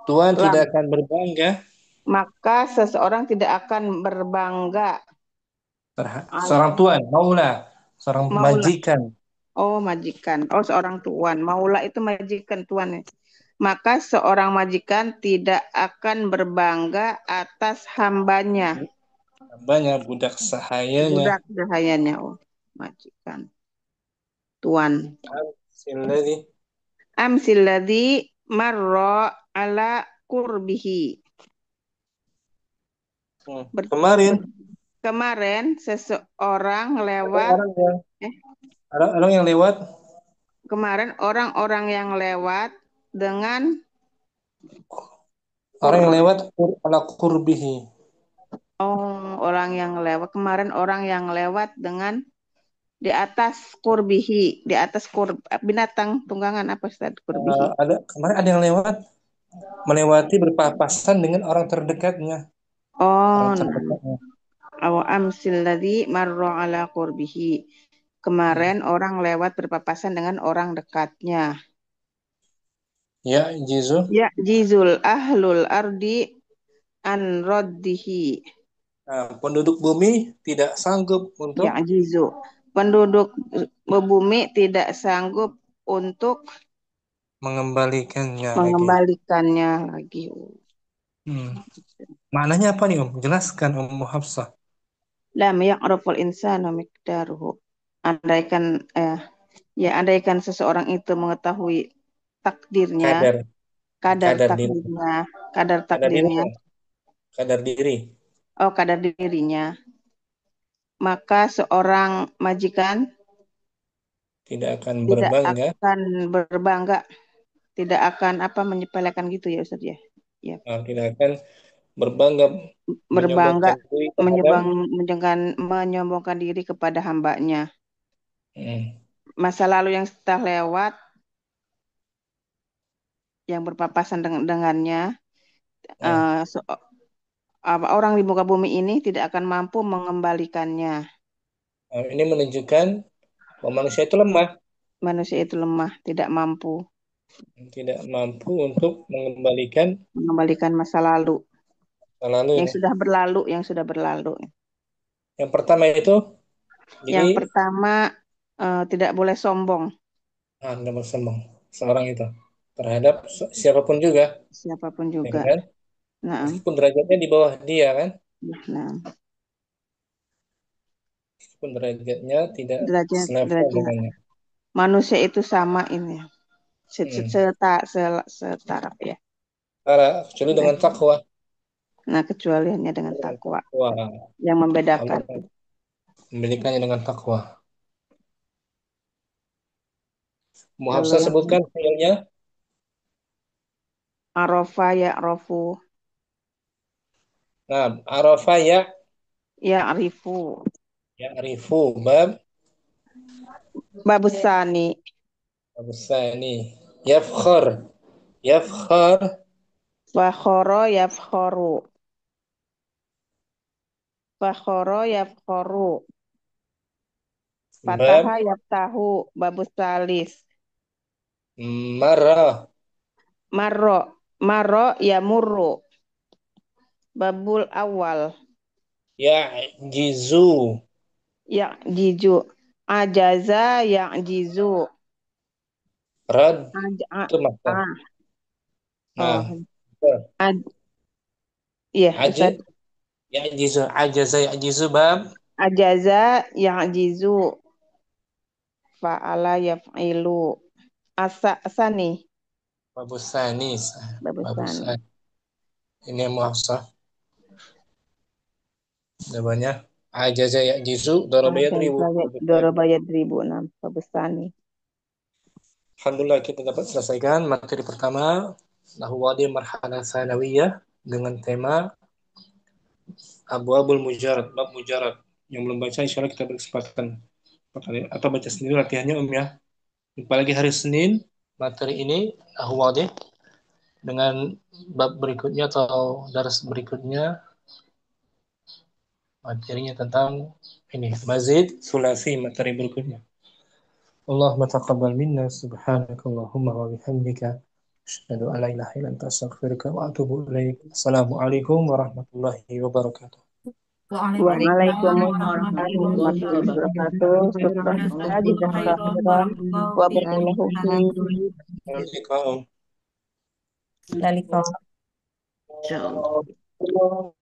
tuan tidak akan berbangga. Maka seseorang tidak akan berbangga. Seorang tuan, maula, seorang majikan. Majikan. Seorang tuan. Maula itu majikan, tuan. Maka seorang majikan tidak akan berbangga atas hambanya. Budak sahayanya. majikan, tuan. Amsilladzi Amsilladzi marra ala kurbihi. Kemarin Kemarin seseorang lewat orang yang lewat kemarin orang-orang yang lewat dengan ala kurbihi. orang yang lewat kemarin orang yang lewat dengan di atas kurbihi, di atas binatang tunggangan apa Ustaz kurbihi? Kemarin ada yang melewati berpapasan dengan orang terdekatnya. Aw amsilladzi marra ala qurbihi. Kemarin orang lewat berpapasan dengan orang dekatnya. Ya jizul ahlul ardi an raddihi. Penduduk bumi tidak sanggup untuk penduduk bumi tidak sanggup untuk mengembalikannya lagi. Maknanya apa nih Jelaskan Ummu Hafsah. Lam ya'raful insanu miqdaruhu. Andaikan seseorang itu mengetahui takdirnya, kadar dirinya, maka seorang majikan tidak akan berbangga, tidak akan menyepelekan gitu ya Ustaz ya. Tidak akan berbangga menyombongkan diri kepada hambanya. Masa lalu yang sudah lewat yang berpapasan dengannya, orang di muka bumi ini tidak akan mampu mengembalikannya. Ini menunjukkan bahwa manusia itu lemah. Tidak mampu untuk mengembalikan masa lalu yang sudah berlalu. Yang pertama itu tidak boleh sombong. Tidak boleh sombong seorang itu terhadap siapapun juga. Kan? Meskipun derajatnya di bawah dia kan. Meskipun derajatnya tidak selevel dengannya. Manusia itu sama ini. Setara ya. Kecuali dengan takwa. Kecuali hanya dengan takwa. Yang membedakan. Membedakannya dengan takwa. Muhafsah sebutkan fi'ilnya. Arafa ya'rafu. Nah, arafa ya'rifu. Ya'rifu babusani. Yafkhar. Fakhara yafkharu. Fataha yaftahu. Babus salis. Marro yamurru. Babul awal. Ya'jizu. Ajaza ya'jizu. Rad itu maksudnya. Ajaza ya'jizu bab. Ajaza ya'jizu. Fa'ala yaf'ilu. Asani. Babusani. Ini muhafsah. Jawabannya ajaza ya'jizu darabayat ribu. Babusani. Alhamdulillah kita dapat selesaikan materi pertama Nahwadi Marhalah Sanawiyah dengan tema Abwabul Mujarad, bab mujarad. Yang belum baca insyaallah kita berkesempatan atau baca sendiri latihannya ya. Jumpa lagi hari Senin materi ini Nahwadi dengan bab berikutnya atau daras berikutnya materinya tentang ini mazid sulasi materi berikutnya. Allahumma taqabbal minna subhanakallahumma wa bihamdika asyhadu an la ilaha illa anta astaghfiruka wa atubu ilaik. Assalamualaikum warahmatullahi wabarakatuh. Waalaikumsalam warahmatullahi wabarakatuh. Waalaikumsalam.